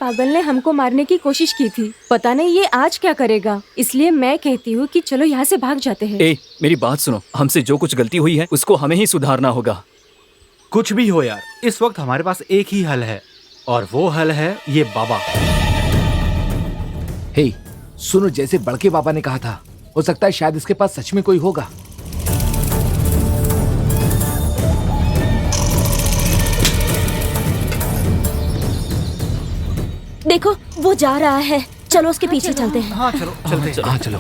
पागल ने हमको मारने की कोशिश की थी। पता नहीं ये आज क्या करेगा, इसलिए मैं कहती हूँ कि चलो यहाँ से भाग जाते हैं। ए, मेरी बात सुनो, हमसे जो कुछ गलती हुई है उसको हमें ही सुधारना होगा। कुछ भी हो यार, इस वक्त हमारे पास एक ही हल है और वो हल है ये बाबा। हे, सुनो, जैसे बड़के बाबा ने कहा था, हो सकता है शायद इसके पास सच में कोई होगा। देखो वो जा रहा है, चलो उसके पीछे चलते हैं। हाँ चलो, चलते हैं। हाँ चलो।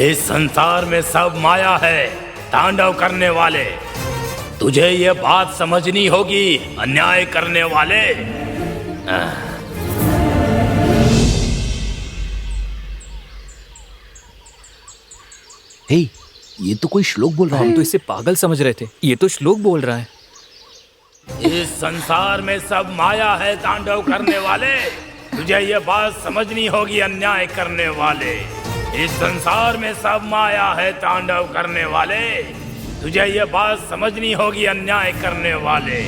इस संसार में सब माया है, तांडव करने वाले। तुझे ये बात समझनी होगी, अन्याय करने वाले। हे, ये तो कोई श्लोक बोल रहा है। हम तो इसे पागल समझ रहे थे, ये तो श्लोक बोल रहा है। इस संसार में सब माया है, तांडव करने वाले। तुझे ये बात समझनी होगी, अन्याय करने वाले। इस संसार में सब माया है, तांडव करने वाले। तुझे ये बात समझनी होगी, अन्याय करने वाले।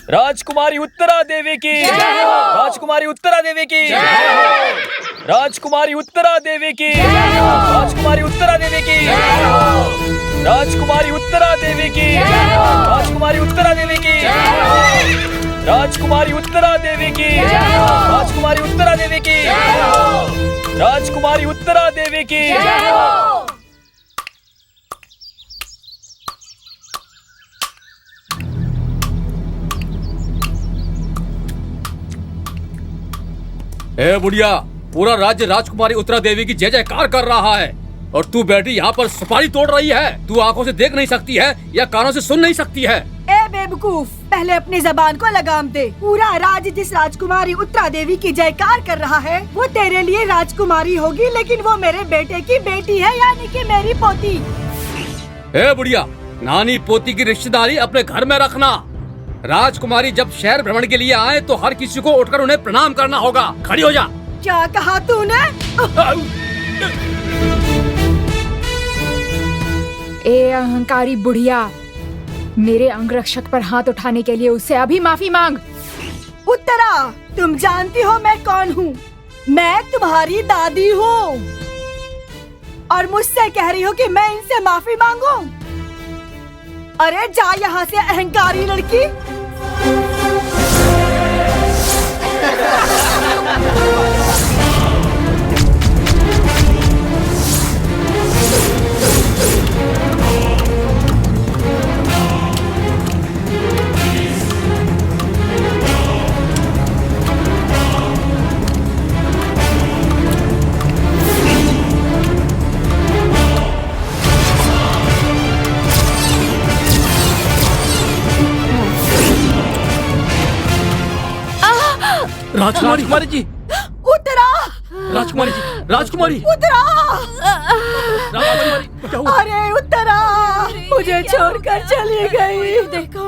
राजकुमारी उत्तरा देवी की, राजकुमारी उत्तरा देवी की, राजकुमारी उत्तरा देवी की, राजकुमारी उत्तरा देवी की, राजकुमारी उत्तरा देवी की, राजकुमारी उत्तरा देवी की, राजकुमारी उत्तरा देवी की, राजकुमारी उत्तरा देवी की, राजकुमारी उत्तरा देवी की। ए बुढ़िया, पूरा राज्य राजकुमारी उत्तरा देवी की जय जयकार कर रहा है और तू बैठी यहाँ पर सुपारी तोड़ रही है। तू आंखों से देख नहीं सकती है या कानों से सुन नहीं सकती है? ए बेवकूफ, पहले अपनी जबान को लगाम दे। पूरा राज्य जिस राजकुमारी उत्तरा देवी की जयकार कर रहा है वो तेरे लिए राजकुमारी होगी, लेकिन वो मेरे बेटे की बेटी है, यानी कि मेरी पोती। ए बुढ़िया, नानी पोती की रिश्तेदारी अपने घर में रखना। राजकुमारी जब शहर भ्रमण के लिए आए तो हर किसी को उठकर उन्हें प्रणाम करना होगा। खड़ी हो जा। क्या कहा तूने? ए अहंकारी बुढ़िया, मेरे अंगरक्षक पर हाथ उठाने के लिए उससे अभी माफी मांग। उत्तरा, तुम जानती हो मैं कौन हूँ? मैं तुम्हारी दादी हूँ और मुझसे कह रही हो कि मैं इनसे माफी मांगू? अरे जा यहाँ से अहंकारी लड़की। राजकुमारी जी, उत्तरा, राजकुमारी जी, राजकुमारी, उत्तरा, राजकुमारी, क्या हुआ? अरे उत्तरा, मुझे छोड़कर चली गई। देखो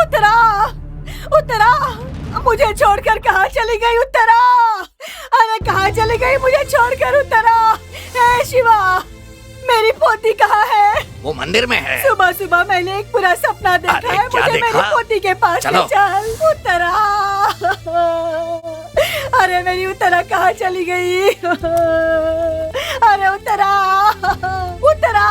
उत्तरा, उत्तरा, मुझे छोड़कर कहाँ चली गई उत्तरा? अरे कहाँ चली गई मुझे छोड़कर उत्तरा? हे शिवा, मेरी पोती कहाँ है? वो मंदिर में है। सुबह सुबह मैंने एक बुरा सपना देखा है, मुझे मेरी पोती के पास ले चल। उत्तरा, अरे मेरी उत्तरा कहाँ चली गई? अरे उत्तरा, उत्तरा,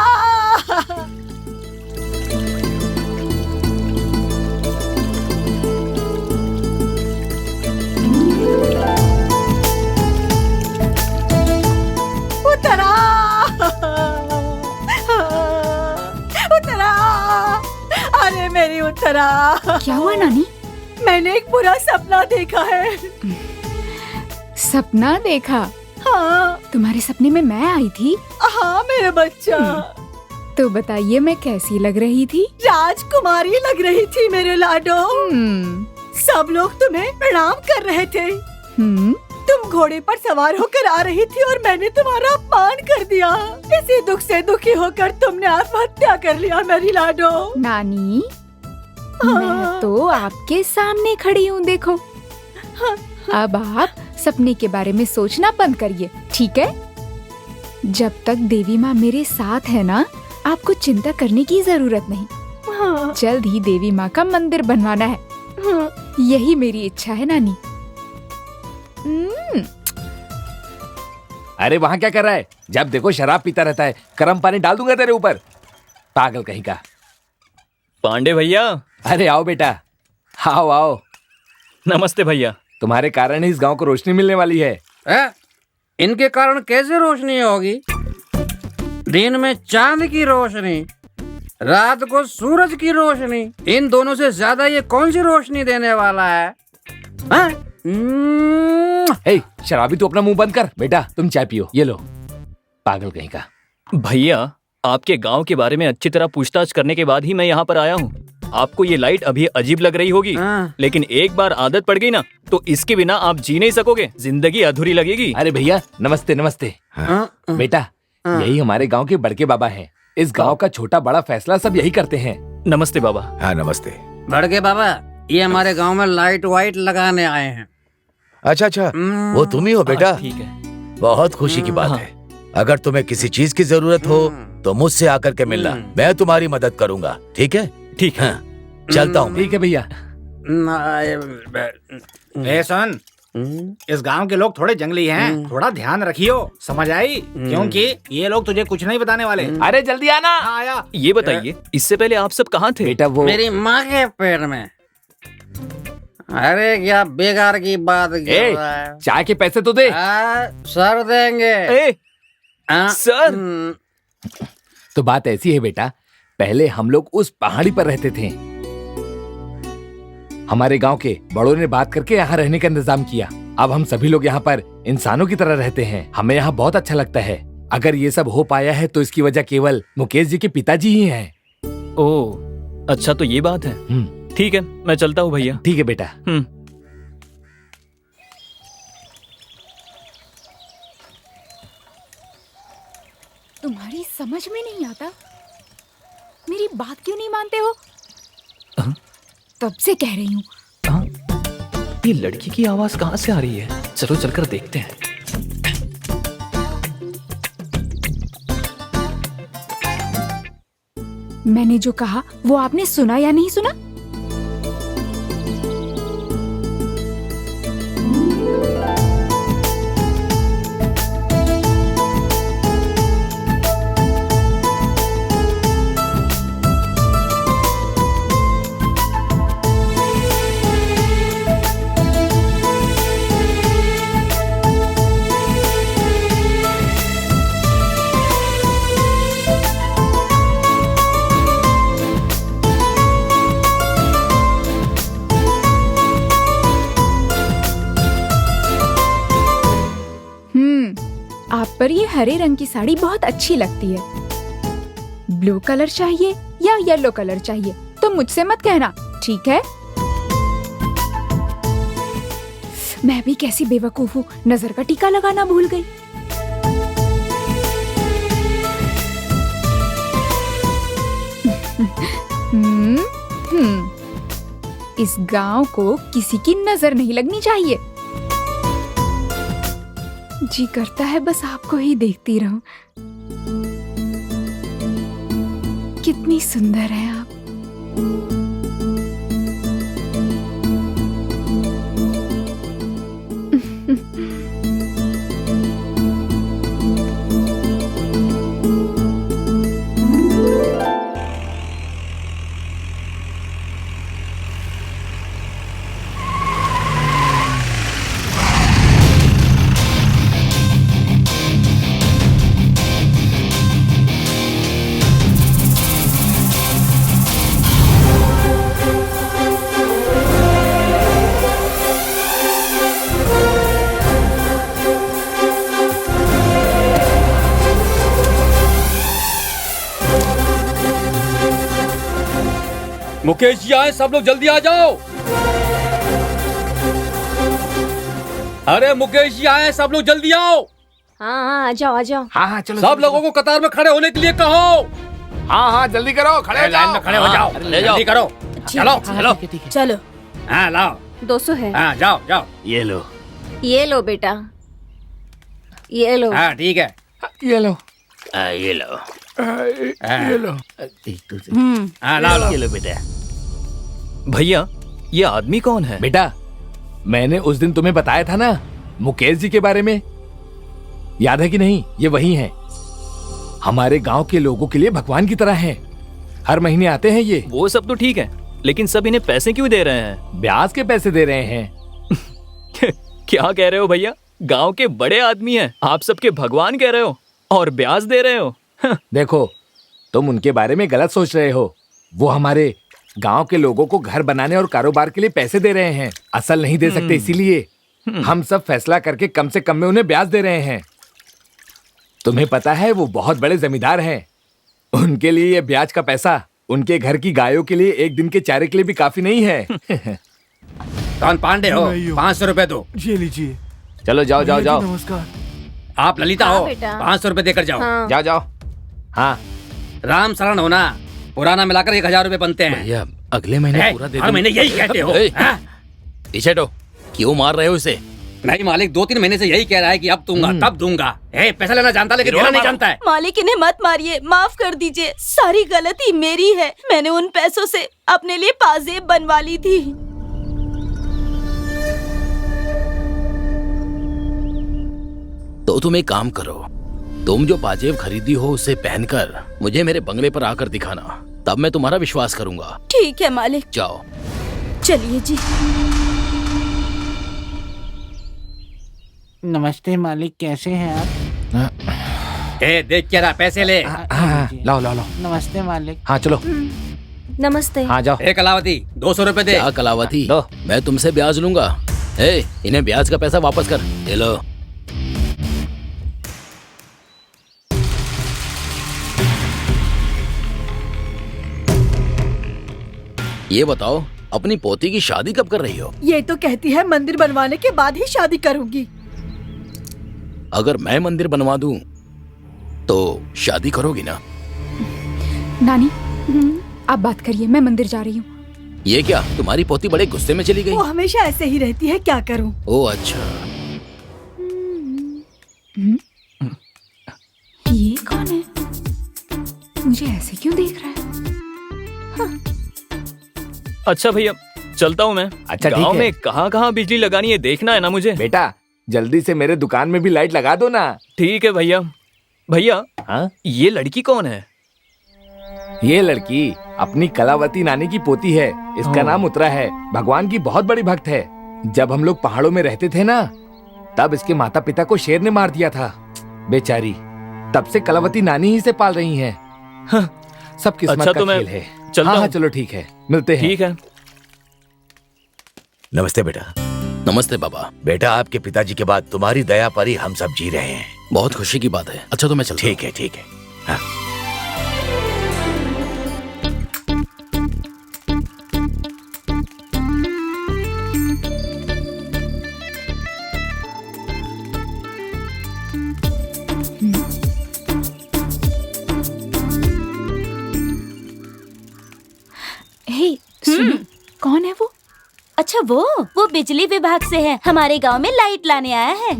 अरे मेरी उत्तरा, क्या हुआ नानी? मैंने एक बुरा सपना देखा है। सपना देखा? हाँ। तुम्हारे सपने में मैं आई थी? हाँ मेरे बच्चा। तो बताइए मैं कैसी लग रही थी? राजकुमारी लग रही थी मेरे लाडो। सब लोग तुम्हें प्रणाम कर रहे थे। तुम घोड़े पर सवार होकर आ रही थी और मैंने तुम्हारा अपमान कर दिया। इसी दुख से दुखी होकर तुमने आत्महत्या कर लिया मेरी लाडो। नानी, मैं तो आपके सामने खड़ी हूँ, देखो। अब आप सपने के बारे में सोचना बंद करिए, ठीक है? जब तक देवी माँ मेरे साथ है ना, आपको चिंता करने की जरूरत नहीं। जल्द ही देवी माँ का मंदिर बनवाना है। यही मेरी इच्छा है नानी। अरे वहाँ क्या कर रहा है? जब देखो शराब पीता रहता है। गर्म पानी डाल दूंगा तेरे ऊपर, पागल कहीं का। पांडे भैया। अरे आओ बेटा, आओ आओ। नमस्ते भैया। तुम्हारे कारण ही इस गांव को रोशनी मिलने वाली है। इनके कारण कैसे रोशनी होगी? दिन में चांद की रोशनी, रात को सूरज की रोशनी, इन दोनों से ज्यादा ये कौन सी रोशनी देने वाला है? हे, शराबी तू अपना मुंह बंद कर। बेटा तुम चाय पियो, ये लो। पागल कहीं का। भैया, आपके गांव के बारे में अच्छी तरह पूछताछ करने के बाद ही मैं यहाँ पर आया हूँ। आपको ये लाइट अभी अजीब लग रही होगी, लेकिन एक बार आदत पड़ गई ना, तो इसके बिना आप जी नहीं सकोगे। जिंदगी अधूरी लगेगी। अरे भैया नमस्ते नमस्ते। बेटा यही हमारे गांव के बड़के बाबा हैं। इस गांव का छोटा बड़ा फैसला सब यही करते हैं। नमस्ते बाबा। हाँ नमस्ते। बड़के बाबा, ये हमारे गांव में लाइट वाइट लगाने आए हैं। अच्छा, वो तुम ही हो बेटा? ठीक है। बहुत खुशी की बात है। अगर तुम्हें किसी चीज की जरूरत हो तो मुझसे आकर के मिलना, मैं तुम्हारी मदद करूंगा। ठीक है? ठीक है। चलता हूँ। ठीक है भैया। सुन, इस गांव के लोग थोड़े जंगली हैं, थोड़ा ध्यान रखियो, समझ आई? क्योंकि ये लोग तुझे कुछ नहीं बताने वाले। अरे जल्दी आना। आया। ये बताइए, इससे पहले आप सब कहाँ थे? बेटा वो मेरी माँ के पेट में। अरे क्या बेकार की बात कर रहा है? चाय के पैसे तो दे। सर देंगे। सर। तो बात ऐसी है बेटा, पहले हम लोग उस पहाड़ी पर रहते थे। हमारे गांव के बड़ों ने बात करके यहाँ रहने का इंतजाम किया। अब हम सभी लोग यहाँ पर इंसानों की तरह रहते हैं। हमें यहाँ बहुत अच्छा लगता है। अगर ये सब हो पाया है तो इसकी वजह केवल मुकेश जी के पिताजी ही हैं। ओह, अच्छा तो ये बात है। ठीक है, मैं चलता हूँ भैया। ठीक है बेटा। तुम्हारी समझ में नहीं आता, मेरी बात क्यों नहीं मानते हो? तब से कह रही हूँ। ये लड़की की आवाज कहाँ से आ रही है? चलो चलकर देखते हैं। मैंने जो कहा वो आपने सुना या नहीं सुना? आप पर ये हरे रंग की साड़ी बहुत अच्छी लगती है। ब्लू कलर चाहिए या येलो कलर चाहिए तो मुझसे मत कहना, ठीक है? मैं भी कैसी बेवकूफ हूँ, नजर का टीका लगाना भूल गई। इस गांव को किसी की नजर नहीं लगनी चाहिए। जी करता है बस आपको ही देखती रहूं। कितनी सुंदर है आप। मुकेश जी आए, सब लोग जल्दी आ जाओ। अरे मुकेश जी आए, सब लोग जल्दी आओ। हाँ, आ जाओ आ जाओ। हाँ चलो सब लोगों को कतार में खड़े होने के लिए कहो। हाँ जल्दी करो, खड़े हो लाइन जाओ। में खड़े हो जाओ, ले जाओ। जल्दी करो। चलो चलो। चलो। हाँ लाओ। 200 है। हाँ जाओ जाओ। ये लो। ये लो बेटा, ये लो। हाँ ठीक है। ये लो, ये लो। ये लो। हाँ लाओ लाओ। ये लो बेटा। भैया ये आदमी कौन है? बेटा मैंने उस दिन तुम्हें बताया था ना मुकेश जी के बारे में, याद है कि नहीं? ये वही हैं। हमारे गांव के लोगों के लिए भगवान की तरह हैं। हर महीने आते हैं ये। वो सब तो ठीक है, लेकिन सब इन्हें पैसे क्यों दे रहे हैं? ब्याज के पैसे दे रहे हैं। क्या कह रहे हो भैया? गांव के बड़े आदमी हैं, आप सबके भगवान कह रहे हो और ब्याज दे रहे हो? देखो तुम उनके बारे में गलत सोच रहे हो। वो हमारे गांव के लोगों को घर बनाने और कारोबार के लिए पैसे दे रहे हैं। असल नहीं दे सकते, इसीलिए हम सब फैसला करके कम से कम में उन्हें ब्याज दे रहे हैं। तुम्हें पता है वो बहुत बड़े जमींदार हैं। उनके लिए ये ब्याज का पैसा उनके घर की गायों के लिए एक दिन के चारे के लिए भी काफी नहीं है। कौन पांडे हो? 500 रुपए दो। ये लीजिए। चलो जाओ जाओ जाओ। नमस्कार। आप ललिता हाँ हो, बेटा। 500 रुपए देकर जाओ। हाँ। जाओ जाओ। हाँ राम शरण होना, पुराना मिलाकर 1000 रुपए बनते हैं। भैया अगले महीने पूरा दे हर महीने यही कहते हो। ए, हाँ? पीछे हटो। क्यों मार रहे हो इसे? नहीं मालिक, 2-3 महीने से यही कह रहा है कि अब दूंगा तब दूंगा। पैसा लेना जानता लेकिन देना नहीं जानता है। मालिक इन्हें मत मारिए, माफ कर दीजिए। सारी गलती मेरी है। मैंने उन पैसों से अपने लिए पाजेब बनवा ली थी। तो तुम एक काम करो, तुम जो पाजेब खरीदी हो उसे पहनकर मुझे मेरे बंगले पर आकर दिखाना, तब मैं तुम्हारा विश्वास करूंगा। ठीक है मालिक। जाओ। चलिए जी। नमस्ते मालिक, कैसे हैं आप? देख क्या रहा, पैसे ले। हाँ लाओ लाओ लाओ। नमस्ते मालिक। हाँ चलो। नमस्ते। हाँ जाओ। कलावती 200 रुपए दे। क्या कलावती? लो। मैं तुमसे ब्याज लूंगा। इन्हें ब्याज का पैसा वापस कर। ले लो। ये बताओ, अपनी पोती की शादी कब कर रही हो? ये तो कहती है मंदिर बनवाने के बाद ही शादी करूंगी। अगर मैं मंदिर बनवा दूं तो शादी करोगी ना? नानी आप बात करिए, मैं मंदिर जा रही हूँ। ये क्या, तुम्हारी पोती बड़े गुस्से में चली गई? वो हमेशा ऐसे ही रहती है, क्या करूं? ओह अच्छा। ये कौन है? मुझे ऐसे क्यों देख रहा है? अच्छा भैया चलता हूँ मैं। अच्छा, ठीक गाँव है। में कहाँ बिजली लगानी है देखना है ना मुझे। बेटा जल्दी से मेरे दुकान में भी लाइट लगा दो ना। ठीक है भैया। भैया हाँ? ये लड़की कौन है? ये लड़की अपनी कलावती नानी की पोती है। इसका नाम उत्तरा है। भगवान की बहुत बड़ी भक्त है। जब हम लोग पहाड़ों में रहते थे ना, तब इसके माता पिता को शेर ने मार दिया था बेचारी। तब से कलावती नानी ही से पाल रही हैं। सब किस्मत अच्छा, का तो मैं खेल है। चलता हाँ हूँ। चलो ठीक है, मिलते हैं। ठीक है। नमस्ते बेटा। नमस्ते बाबा। बेटा आपके पिताजी के बाद तुम्हारी दया पर ही हम सब जी रहे हैं। बहुत खुशी की बात है। अच्छा तो मैं चलता हूँ। ठीक है ठीक है। हाँ। हे सुनो, कौन है वो? अच्छा वो बिजली विभाग से है। हमारे गांव में लाइट लाने आया है।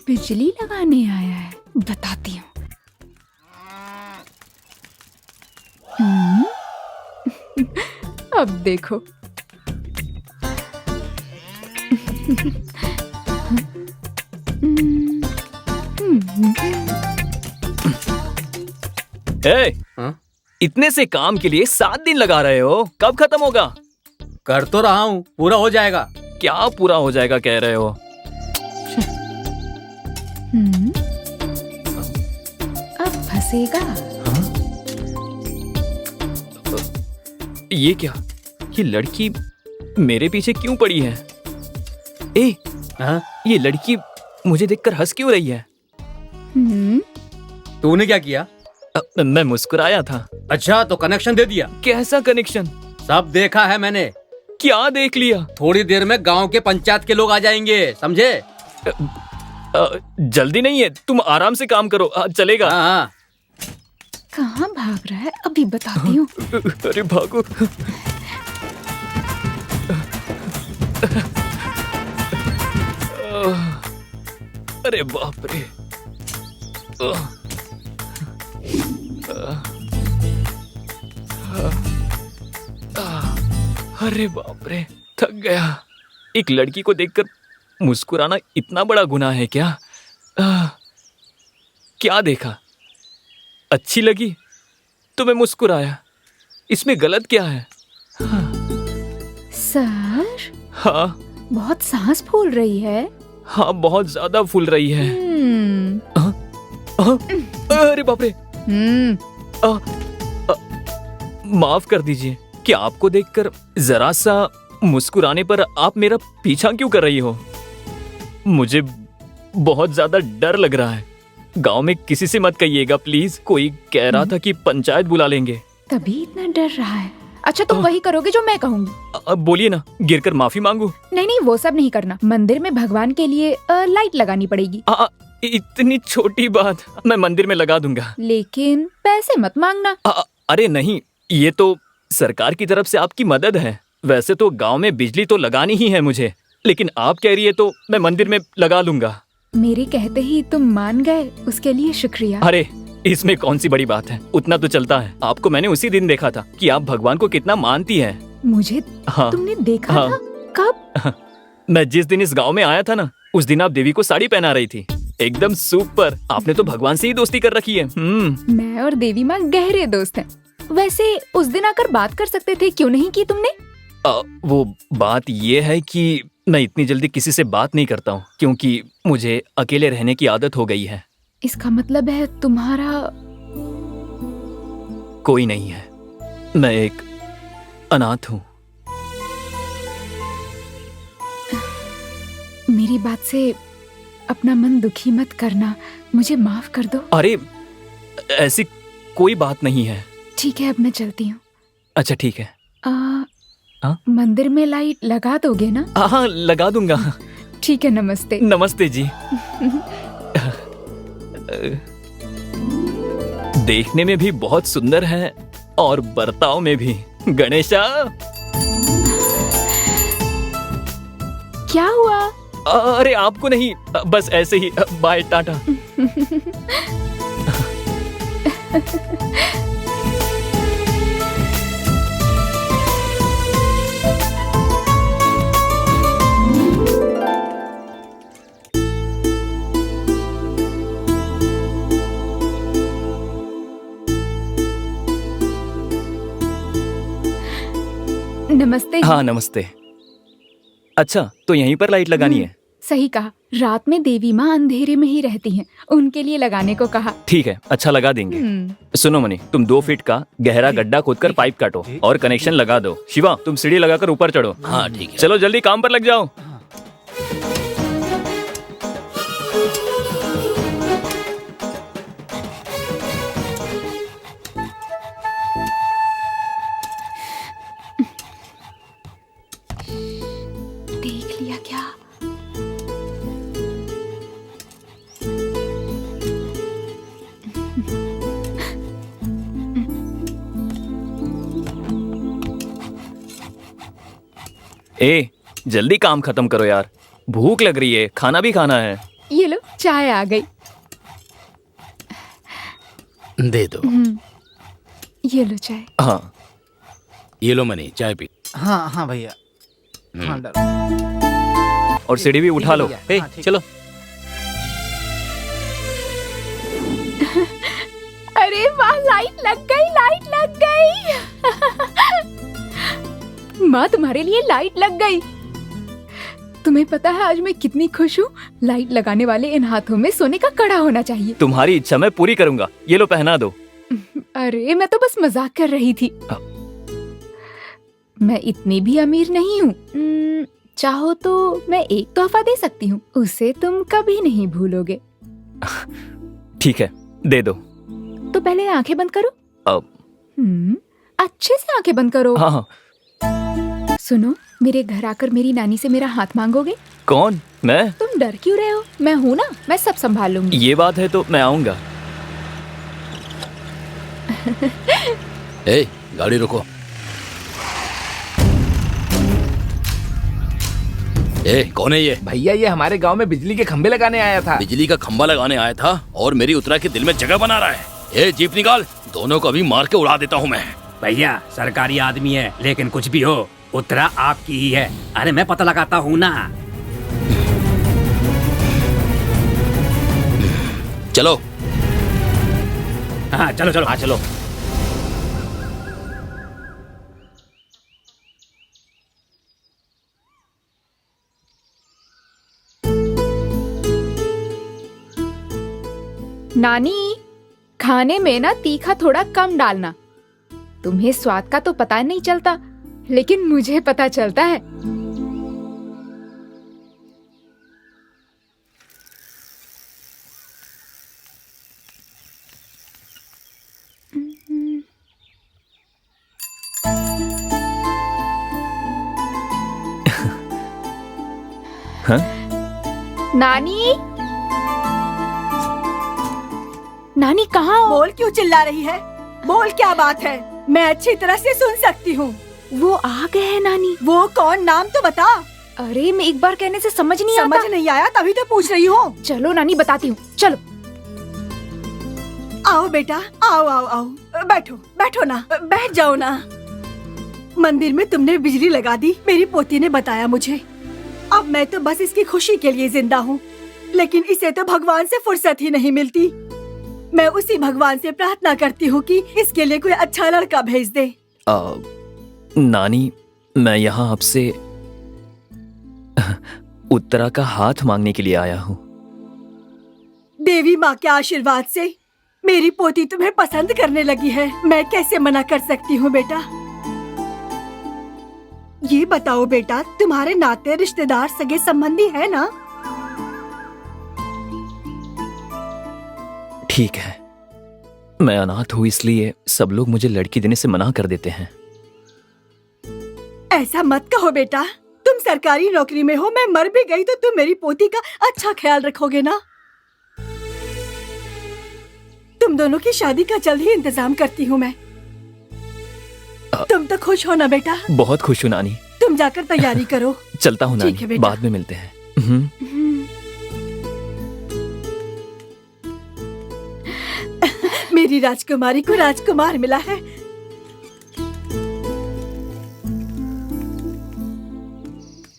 बिजली लगाने आया है, बताती हूँ। अब देखो। इतने से काम के लिए 7 दिन लगा रहे हो, कब खत्म होगा? कर तो रहा हूँ, पूरा हो जाएगा। क्या पूरा हो जाएगा कह रहे हो? अब फंसेगा। ये क्या, ये लड़की मेरे पीछे क्यों पड़ी है? ये लड़की मुझे देखकर हंस क्यों रही है? तूने क्या किया? मैं मुस्कुराया था। अच्छा, तो कनेक्शन दे दिया? कैसा कनेक्शन? सब देखा है मैंने। क्या देख लिया? थोड़ी देर में गांव के पंचायत के लोग आ जाएंगे, समझे? जल्दी नहीं है, तुम आराम से काम करो। चलेगा? हाँ। कहाँ भाग रहा है, अभी बताती हूँ। अरे भागो। अरे बाप रे। अरे बाप रे, थक गया। एक लड़की को देखकर मुस्कुराना इतना बड़ा गुनाह है क्या? क्या देखा? अच्छी लगी तो मैं मुस्कुराया, इसमें गलत क्या है? सर? हाँ। बहुत सांस फूल रही है। हाँ, बहुत ज्यादा फूल रही है। अरे बाप रे। माफ कर दीजिए, क्या आपको देखकर जरा सा मुस्कुराने पर आप मेरा पीछा क्यों कर रही हो? मुझे बहुत ज्यादा डर लग रहा है। गांव में किसी से मत कहिएगा प्लीज। कोई कह रहा था कि पंचायत बुला लेंगे। तभी इतना डर रहा है। अच्छा, तुम वही करोगे जो मैं कहूँगी। अब बोलिए ना, गिरकर माफी मांगू? नहीं नहीं, वो सब नहीं करना। मंदिर में भगवान के लिए लाइट लगानी पड़ेगी। इतनी छोटी बात मैं मंदिर में लगा दूंगा। लेकिन पैसे मत मांगना। अरे नहीं, ये तो सरकार की तरफ से आपकी मदद है। वैसे तो गांव में बिजली तो लगानी ही है मुझे, लेकिन आप कह रही है तो मैं मंदिर में लगा लूंगा। मेरे कहते ही तुम मान गए, उसके लिए शुक्रिया। अरे इसमें कौन सी बड़ी बात है, उतना तो चलता है। आपको मैंने उसी दिन देखा था कि आप भगवान को कितना मानती हैं। मुझे तुमने देखा था? कब? मैं जिस दिन इस गांव में आया था ना, उस दिन आप देवी को साड़ी पहना रही थी। एकदम सुपर। आपने तो भगवान से ही दोस्ती कर रखी है। मैं और देवी माँ गहरे दोस्त हैं। वैसे उस दिन आकर बात कर सकते थे, क्यों नहीं की तुमने? वो बात ये है कि मैं इतनी जल्दी किसी से बात नहीं करता हूँ, क्योंकि मुझे अकेले रहने की आदत हो गई है। इसका मतलब है तुम्हारा कोई नहीं है, मैं एक अनाथ हूँ। मेरी बात से अपना मन दुखी मत करना, मुझे माफ कर दो। अरे ऐसी कोई बात नहीं है। ठीक है, अब मैं चलती हूँ। अच्छा ठीक है। मंदिर में लाइट लगा दोगे ना? हाँ, लगा दूंगा। ठीक है, नमस्ते। नमस्ते जी। देखने में भी बहुत सुंदर है और बर्ताव में भी। गणेशा। क्या हुआ? अरे आपको नहीं, बस ऐसे ही। बाय, टाटा। नमस्ते। हाँ नमस्ते। अच्छा, तो यहीं पर लाइट लगानी है? सही कहा। रात में देवी माँ अंधेरे में ही रहती हैं, उनके लिए लगाने को कहा। ठीक है, अच्छा लगा देंगे। सुनो मनी, तुम 2 फीट का गहरा गड्ढा खोदकर पाइप काटो और कनेक्शन लगा दो। शिवा, तुम सीढ़ी लगाकर ऊपर चढ़ो। हाँ ठीक है। चलो जल्दी काम पर लग जाओ। देख लिया क्या? ए, जल्दी काम खत्म करो यार, भूख लग रही है, खाना भी खाना है। ये लो, चाय आ गई। दे दो। ये लो चाय। हाँ। ये लो मनी, चाय पी। हाँ हाँ भैया। हाँ, और सीढ़ी भी उठा लो। चलो। अरे वाह, लाइट लग गई, लाइट लग गई। माँ, तुम्हारे लिए लाइट लग गई। तुम्हें पता है आज मैं कितनी खुश हूँ? लाइट लगाने वाले इन हाथों में सोने का कड़ा होना चाहिए। तुम्हारी इच्छा मैं पूरी करूंगा। ये लो, पहना दो। अरे मैं तो बस मजाक कर रही थी। मैं इतनी भी अमीर नहीं हूँ। चाहो तो मैं एक तोहफा दे सकती हूँ, उसे तुम कभी नहीं भूलोगे। ठीक है, दे दो। तो पहले आंखें बंद करो। अब अच्छे से आंखें बंद करो। हाँ। सुनो, मेरे घर आकर मेरी नानी से मेरा हाथ मांगोगे? कौन? मैं? तुम डर क्यों रहे हो? मैं हूँ ना, मैं सब संभाल लूंगी। ये बात है तो मैं आऊंगा। ए, गाड़ी रोको। ए, कौन है ये? भैया, ये हमारे गांव में बिजली के खंभे लगाने आया था। बिजली का खंभा लगाने आया था और मेरी उत्तरा के दिल में जगह बना रहा है। ए, जीप निकाल, दोनों को अभी मार के उड़ा देता हूँ मैं। भैया सरकारी आदमी है, लेकिन कुछ भी हो उत्तरा आपकी ही है। अरे मैं पता लगाता हूँ ना। चलो। हाँ चलो चलो। हाँ चलो। नानी, खाने में ना तीखा थोड़ा कम डालना। तुम्हें स्वाद का तो पता नहीं चलता, लेकिन मुझे पता चलता है। हाँ? नानी, नानी कहाँ हो? बोल क्यों चिल्ला रही है? बोल क्या बात है? मैं अच्छी तरह से सुन सकती हूँ। वो आ गए हैं नानी। वो कौन? नाम तो बता। अरे मैं एक बार कहने से समझ नहीं आता। समझ नहीं आया तभी तो पूछ रही हूँ। चलो नानी, बताती हूँ, चलो। आओ बेटा, आओ आओ आओ, बैठो बैठो ना, बैठ जाओ ना। मंदिर में तुमने बिजली लगा दी, मेरी पोती ने बताया मुझे। अब मैं तो बस इसकी खुशी के लिए जिंदा हूँ, लेकिन इसे तो भगवान से फुर्सत ही नहीं मिलती। मैं उसी भगवान से प्रार्थना करती हूँ कि इसके लिए कोई अच्छा लड़का भेज दे। नानी, मैं यहाँ आपसे उत्तरा का हाथ मांगने के लिए आया हूँ। देवी माँ के आशीर्वाद से मेरी पोती तुम्हें पसंद करने लगी है। मैं कैसे मना कर सकती हूँ बेटा? ये बताओ बेटा, तुम्हारे नाते रिश्तेदार सगे संबंधी है ना? ठीक है, मैं अनाथ हूँ, इसलिए सब लोग मुझे लड़की देने से मना कर देते हैं। ऐसा मत कहो बेटा, तुम सरकारी नौकरी में हो, मैं मर भी गई तो तुम मेरी पोती का अच्छा ख्याल रखोगे ना? तुम दोनों की शादी का जल्द ही इंतजाम करती हूँ मैं। तुम तो खुश हो ना बेटा? बहुत खुश हूँ नानी। तुम जाकर तैयारी करो। चलता हूँ ठीक है नानी, बेटा। बाद में मिलते हैं। मेरी राजकुमारी को राजकुमार मिला है।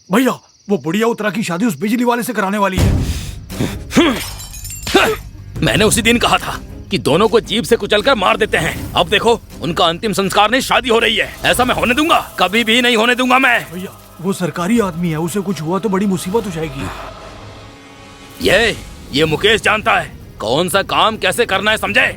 भैया, वो बुढ़िया उत्तरा की शादी उस बिजली वाले से कराने वाली है। मैंने उसी दिन कहा था कि दोनों को जीप से कुचलकर मार देते हैं। अब देखो, उनका अंतिम संस्कार नहीं, शादी हो रही है। ऐसा मैं होने दूंगा? कभी भी नहीं होने दूंगा मैं। भैया, वो सरकारी आदमी है, उसे कुछ हुआ तो बड़ी मुसीबत हो जाएगी। ये मुकेश जानता है कौन सा काम कैसे करना है, समझे?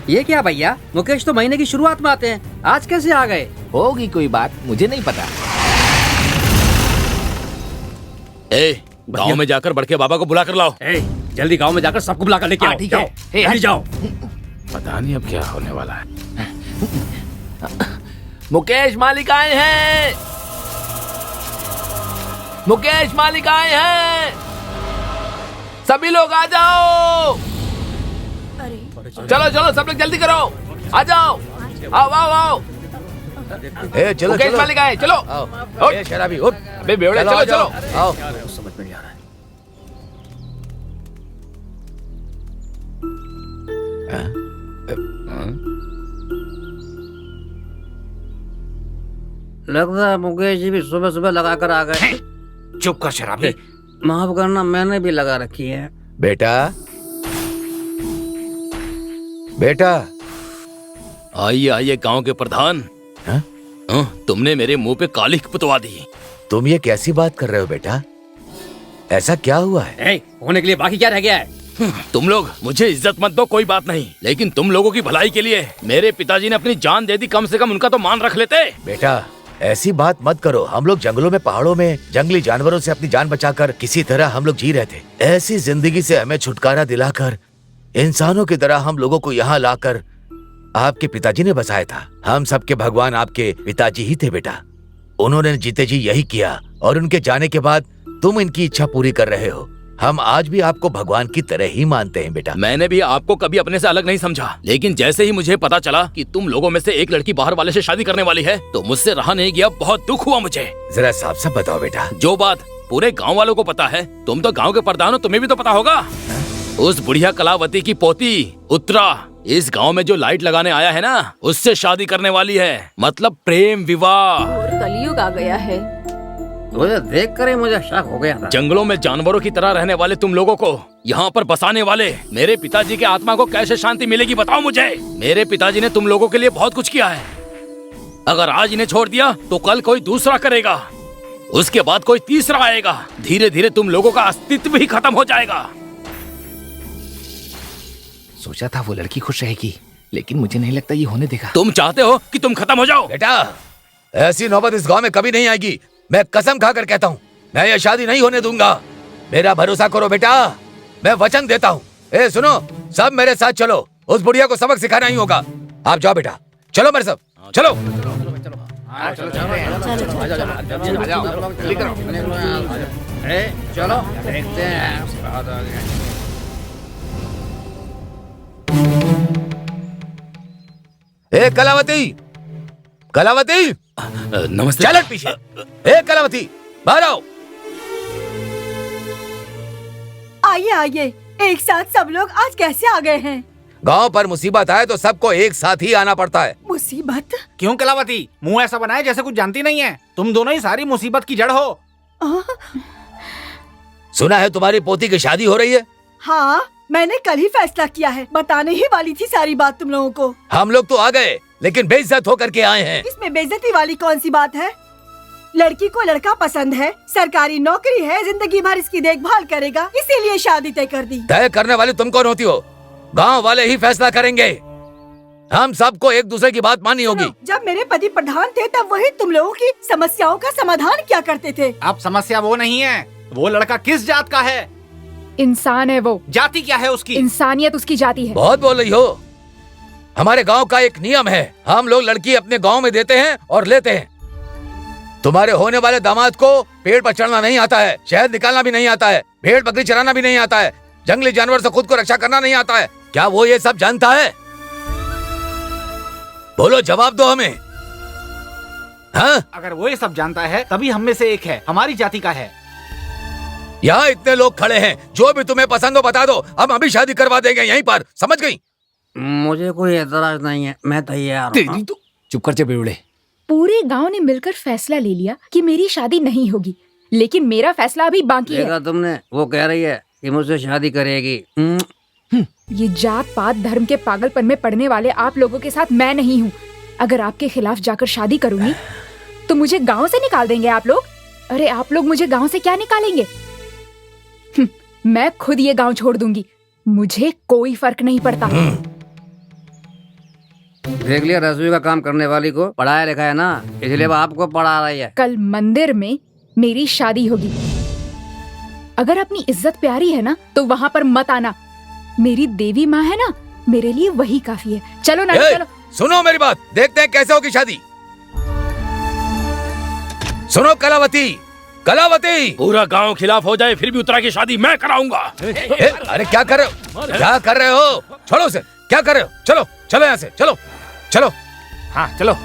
ये क्या भैया, मुकेश तो महीने की शुरुआत में आते हैं, आज कैसे आ गए? होगी कोई बात, मुझे नहीं पता। ए, गांव में जाकर बड़के बाबा को बुला कर लाओ। जल्दी गांव में जाकर सबको बुला कर लेके आओ। ठीक है। जल्दी जाओ। पता नहीं अब क्या होने वाला है। मुकेश मालिक आए हैं। मुकेश मालिक आए हैं। सभी लोग आ जाओ। चलो चलो, सब लोग जल्दी करो, आ जाओ। आओ आओ आओ। ए, चलो मुकेश चलो। मालिक आए, चलो। आओ। ए, शराबी उठ। बे बेवड़े, चलो चलो। आओ। समझ में नहीं आ रहा है। लगता है मुकेश जी भी सुबह सुबह लगा कर आ गए। चुप कर शराबी। माफ करना, मैंने भी लगा रखी है। बेटा, बेटा। आइए आइए गांव के प्रधान। तुमने मेरे मुंह पे कालिख पुतवा दी। तुम ये कैसी बात कर रहे हो बेटा? ऐसा क्या हुआ है? होने के लिए बाकी क्या रह गया है? तुम लोग मुझे इज्जत मत दो, कोई बात नहीं, लेकिन तुम लोगों की भलाई के लिए मेरे पिताजी ने अपनी जान दे दी, कम से कम उनका तो मान रख लेते। बेटा, ऐसी बात मत करो। हम लोग जंगलों में, पहाड़ों में जंगली जानवरों से अपनी जान बचाकर किसी तरह हम लोग जी रहे थे। ऐसी जिंदगी से हमें छुटकारा दिलाकर इंसानों की तरह हम लोगों को यहाँ लाकर आपके पिताजी ने बसाया था। हम सबके भगवान आपके पिताजी ही थे बेटा। उन्होंने जीते जी यही किया और उनके जाने के बाद तुम इनकी इच्छा पूरी कर रहे हो। हम आज भी आपको भगवान की तरह ही मानते हैं बेटा। मैंने भी आपको कभी अपने से अलग नहीं समझा, लेकिन जैसे ही मुझे पता चला कि तुम लोगों में से एक लड़की बाहर वाले से शादी करने वाली है तो मुझसे रहा नहीं गया। बहुत दुख हुआ मुझे। जरा साफ साफ बताओ बेटा। जो बात पूरे गांव वालों को पता है, तुम तो गांव के प्रधान हो, तुम्हें भी तो पता होगा। उस बुढ़िया कलावती की पोती उत्तरा इस गांव में जो लाइट लगाने आया है ना, उससे शादी करने वाली है। मतलब प्रेम विवाह। और कलयुग आ गया है। मुझे देख कर ही मुझे शक हो गया था। जंगलों में जानवरों की तरह रहने वाले तुम लोगों को यहाँ पर बसाने वाले मेरे पिताजी के आत्मा को कैसे शांति मिलेगी बताओ मुझे। मेरे पिताजी ने तुम लोगों के लिए बहुत कुछ किया है। अगर आज इन्हें छोड़ दिया तो कल कोई दूसरा करेगा, उसके बाद कोई तीसरा आएगा। धीरे धीरे तुम लोगों का अस्तित्व ही खत्म हो जाएगा। सोचा था वो लड़की खुश रहेगी, लेकिन मुझे नहीं लगता ये होने देगा। तुम चाहते हो कि तुम खत्म हो जाओ? बेटा ऐसी नौबत इस गांव में कभी नहीं आएगी। मैं कसम खाकर कहता हूँ, मैं ये शादी नहीं होने दूंगा। मेरा भरोसा करो बेटा, मैं वचन देता हूँ। ए सुनो, सब मेरे साथ चलो। उस बुढ़िया को सबक सिखाना ही होगा। आप जाओ बेटा, चलो मेरे सब, चलो। चलो देखते हैं। ए कलावती, कलावती, नमस्ते। चल पीछे। ए कलावती, बाहर आओ। आइए आइए, एक साथ सब लोग आज कैसे आ गए हैं? गांव पर मुसीबत आए तो सबको एक साथ ही आना पड़ता है। मुसीबत? क्यों कलावती, मुंह ऐसा बनाए जैसे कुछ जानती नहीं है। तुम दोनों ही सारी मुसीबत की जड़ हो। सुना है तुम्हारी पोती की शादी हो रही है? हाँ, मैंने कल ही फैसला किया है। बताने ही वाली थी सारी बात तुम लोगों को। हम लोग तो आ गए, लेकिन बेइज्जत होकर के आए हैं। इसमें बेइज्जती वाली कौन सी बात है? लड़की को लड़का पसंद है, सरकारी नौकरी है, जिंदगी भर इसकी देखभाल करेगा, इसीलिए शादी तय कर दी। तय करने वाले तुम कौन होती हो? गांव वाले ही फैसला करेंगे। हम सबको एक दूसरे की बात माननी होगी। जब मेरे पति प्रधान थे तब वही तुम लोगों की समस्याओं का समाधान क्या करते थे। अब समस्या वो नहीं है, वो लड़का किस जात का है। इंसान है वो। जाति क्या है उसकी? इंसानियत उसकी जाति है। बहुत बोल रही हो। हमारे गांव का एक नियम है, हम लोग लड़की अपने गांव में देते हैं और लेते हैं। तुम्हारे होने वाले दामाद को पेड़ पर चढ़ना नहीं आता है, शहद निकालना भी नहीं आता है, भेड़ बकरी चराना भी नहीं आता है, जंगली जानवर से खुद को रक्षा करना नहीं आता है। क्या वो ये सब जानता है? बोलो, जवाब दो हमें। हाँ? अगर वो ये सब जानता है तभी हम में से एक है, हमारी जाति का है। यहाँ इतने लोग खड़े हैं, जो भी तुम्हें पसंद हो बता दो, हम अभी शादी करवा देंगे यहीं पर। समझ गई? मुझे कोई एतराज नहीं है, मैं तैयार हूँ। चुप कर जा बेवड़े। पूरे गांव ने मिलकर फैसला ले लिया कि मेरी शादी नहीं होगी, लेकिन मेरा फैसला अभी बाकी है। देखा तुमने, वो कह रही है कि मुझसे शादी करेगी। ये जात पात धर्म के पागलपन में पड़ने वाले आप लोगों के साथ मैं नहीं हूँ। अगर आपके खिलाफ जाकर शादी करूंगी तो मुझे गांव से निकाल देंगे आप लोग। अरे आप लोग मुझे गांव से क्या निकालेंगे? मैं खुद ये गांव छोड़ दूंगी, मुझे कोई फर्क नहीं पड़ता। देख लिया, रसोई का काम करने वाली को पढ़ाया लिखा है ना, इसलिए वो आपको पढ़ा रही है। कल मंदिर में मेरी शादी होगी। अगर अपनी इज्जत प्यारी है ना तो वहाँ पर मत आना। मेरी देवी माँ है ना, मेरे लिए वही काफी है। चलो ना, चलो। सुनो मेरी बात, देखते हैं कैसे होगी शादी। सुनो कलावती, कलावती। पूरा गांव खिलाफ हो जाए फिर भी उत्तरा की शादी मैं कराऊंगा। अरे क्या कर रहे हो? क्या कर रहे हो? छोड़ो उसे, क्या कर रहे हो? चलो चलो यहाँ से, चलो चलो। हाँ चलो।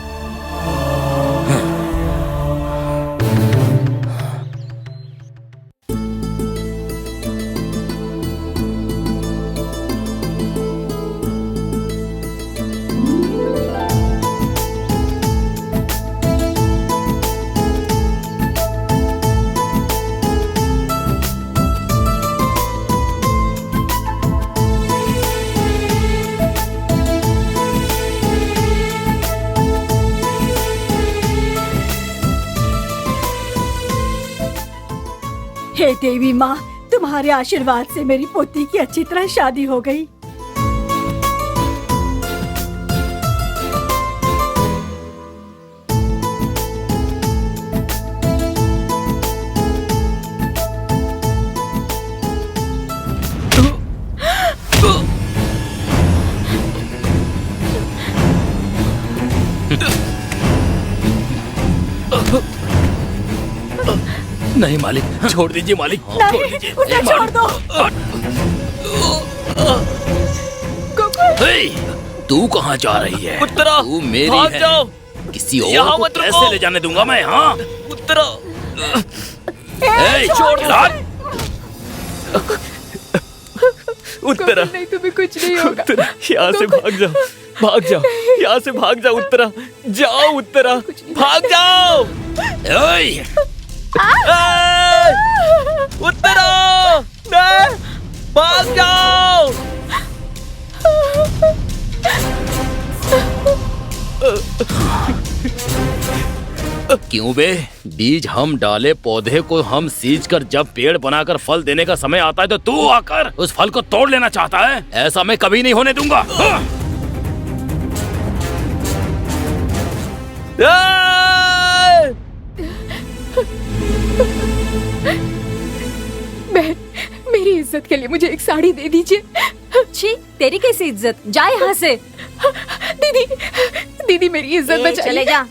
हे देवी माँ, तुम्हारे आशीर्वाद से मेरी पोती की अच्छी तरह शादी हो गई। नहीं मालिक, छोड़ दीजिए मालिक, छोड़ नहीं, दीजिए। उसे छोड़ दो। हे, तू कहाँ जा रही है? उत्तरा, तू मेरी भाग है। जाओ। किसी और यहाँ को मत रुको। कैसे ले जाने दूंगा मैं? हाँ, उत्तरा, हे, छोड़ दो। यार। उत्तरा, नहीं, तुम्हें कुछ नहीं होगा। उत्तरा, यहाँ से भाग जाओ, भाग जाओ, यहाँ से भाग जाओ उत्तरा, जाओ उत्तरा, भाग जाओ। ओए, उत्तरा, नहीं, भाग जाओ। क्यों बे? बीज हम डाले, पौधे को हम सींच कर जब पेड़ बनाकर फल देने का समय आता है तो तू आकर उस फल को तोड़ लेना चाहता है? ऐसा मैं कभी नहीं होने दूंगा। बहन, मेरी इज्जत के लिए मुझे एक साड़ी दे दीजिए। छी, तेरी कैसी इज्जत? जा यहाँ से। दीदी, दीदी मेरी इज्जत बचाइए। चले जा।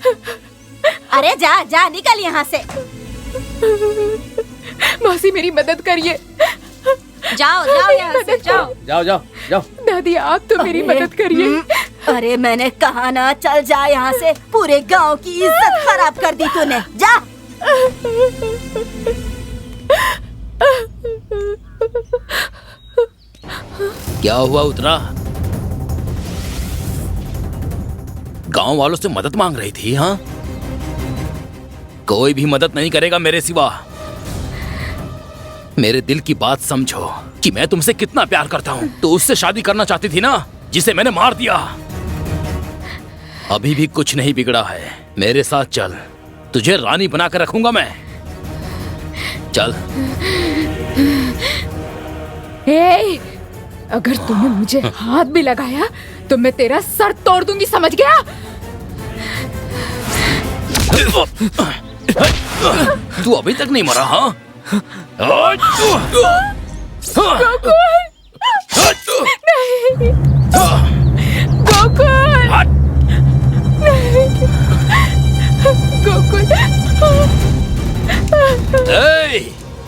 अरे जा जा, निकल यहाँ से। मौसी मेरी मदद करिए। जाओ जाओ यहाँ से, जाओ। जाओ जाओ जाओ। दादी आप तो मेरी मदद करिए। अरे मैंने कहा ना, चल जा यहाँ से। पूरे गांव की इज्जत खराब कर दी तूने। जा। क्या हुआ उत्तरा? गांव वालों से मदद मांग रही थी? हाँ, कोई भी मदद नहीं करेगा मेरे सिवा। मेरे दिल की बात समझो कि मैं तुमसे कितना प्यार करता हूँ। तो उससे शादी करना चाहती थी ना, जिसे मैंने मार दिया। अभी भी कुछ नहीं बिगड़ा है। मेरे साथ चल, तुझे रानी बनाकर रखूंगा मैं। चल। हे, अगर तूने मुझे हाथ भी लगाया तो मैं तेरा सर तोड़ दूंगी, समझ गया? तू अभी तक नहीं मरा? हाँ, नहीं, गोकुल, गोकुल।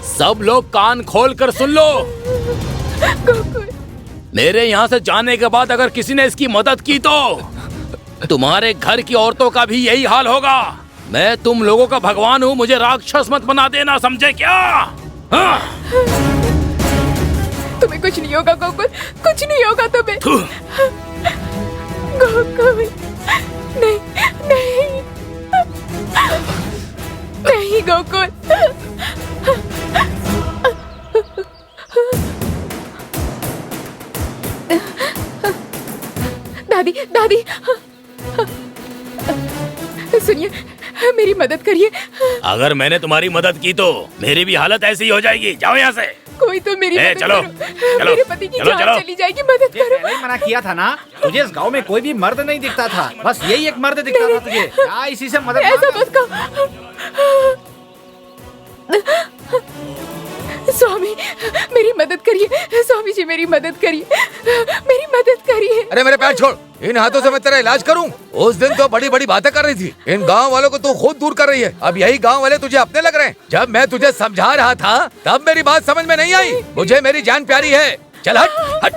सब लोग कान खोल कर सुन लो। मेरे यहाँ से जाने के बाद अगर किसी ने इसकी मदद की तो तुम्हारे घर की औरतों का भी यही हाल होगा। मैं तुम लोगों का भगवान हूँ, मुझे राक्षस मत बना देना, समझे क्या? हाँ? तुम्हें कुछ नहीं होगा गोकुल, कुछ नहीं होगा तुम्हें। गोकुल, नहीं नहीं नहीं गोकुल। दादी, दादी, सुनिए, मेरी मदद करिए। अगर मैंने तुम्हारी मदद की तो मेरी भी हालत ऐसी ही हो जाएगी। जाओ यहाँ से। कोई तो मेरी मदद चलो, करो। चलो, मेरे पति की चलो, जान चलो। चली जाएगी, मदद करो। पहले ही मना किया था ना, तुझे इस गांव में कोई भी मर्द नहीं दिखता था, बस यही एक मर्द दिखता था तुझे। क्या इसी से मदद ऐसा मांगा? मत कहो। स्वामी, मेरी मदद करिए। स्वामी जी, मेरी मदद करिए, मेरी मदद करिए। अरे मेरे पैर छोड़, इन हाथों से मैं तेरा इलाज करूं? उस दिन तो बड़ी बड़ी बातें कर रही थी, इन गांव वालों को तू खुद दूर कर रही है। अब यही गांव वाले तुझे अपने लग रहे हैं। जब मैं तुझे समझा रहा था तब मेरी बात समझ में नहीं आई। मुझे मेरी जान प्यारी है। चल हट हट।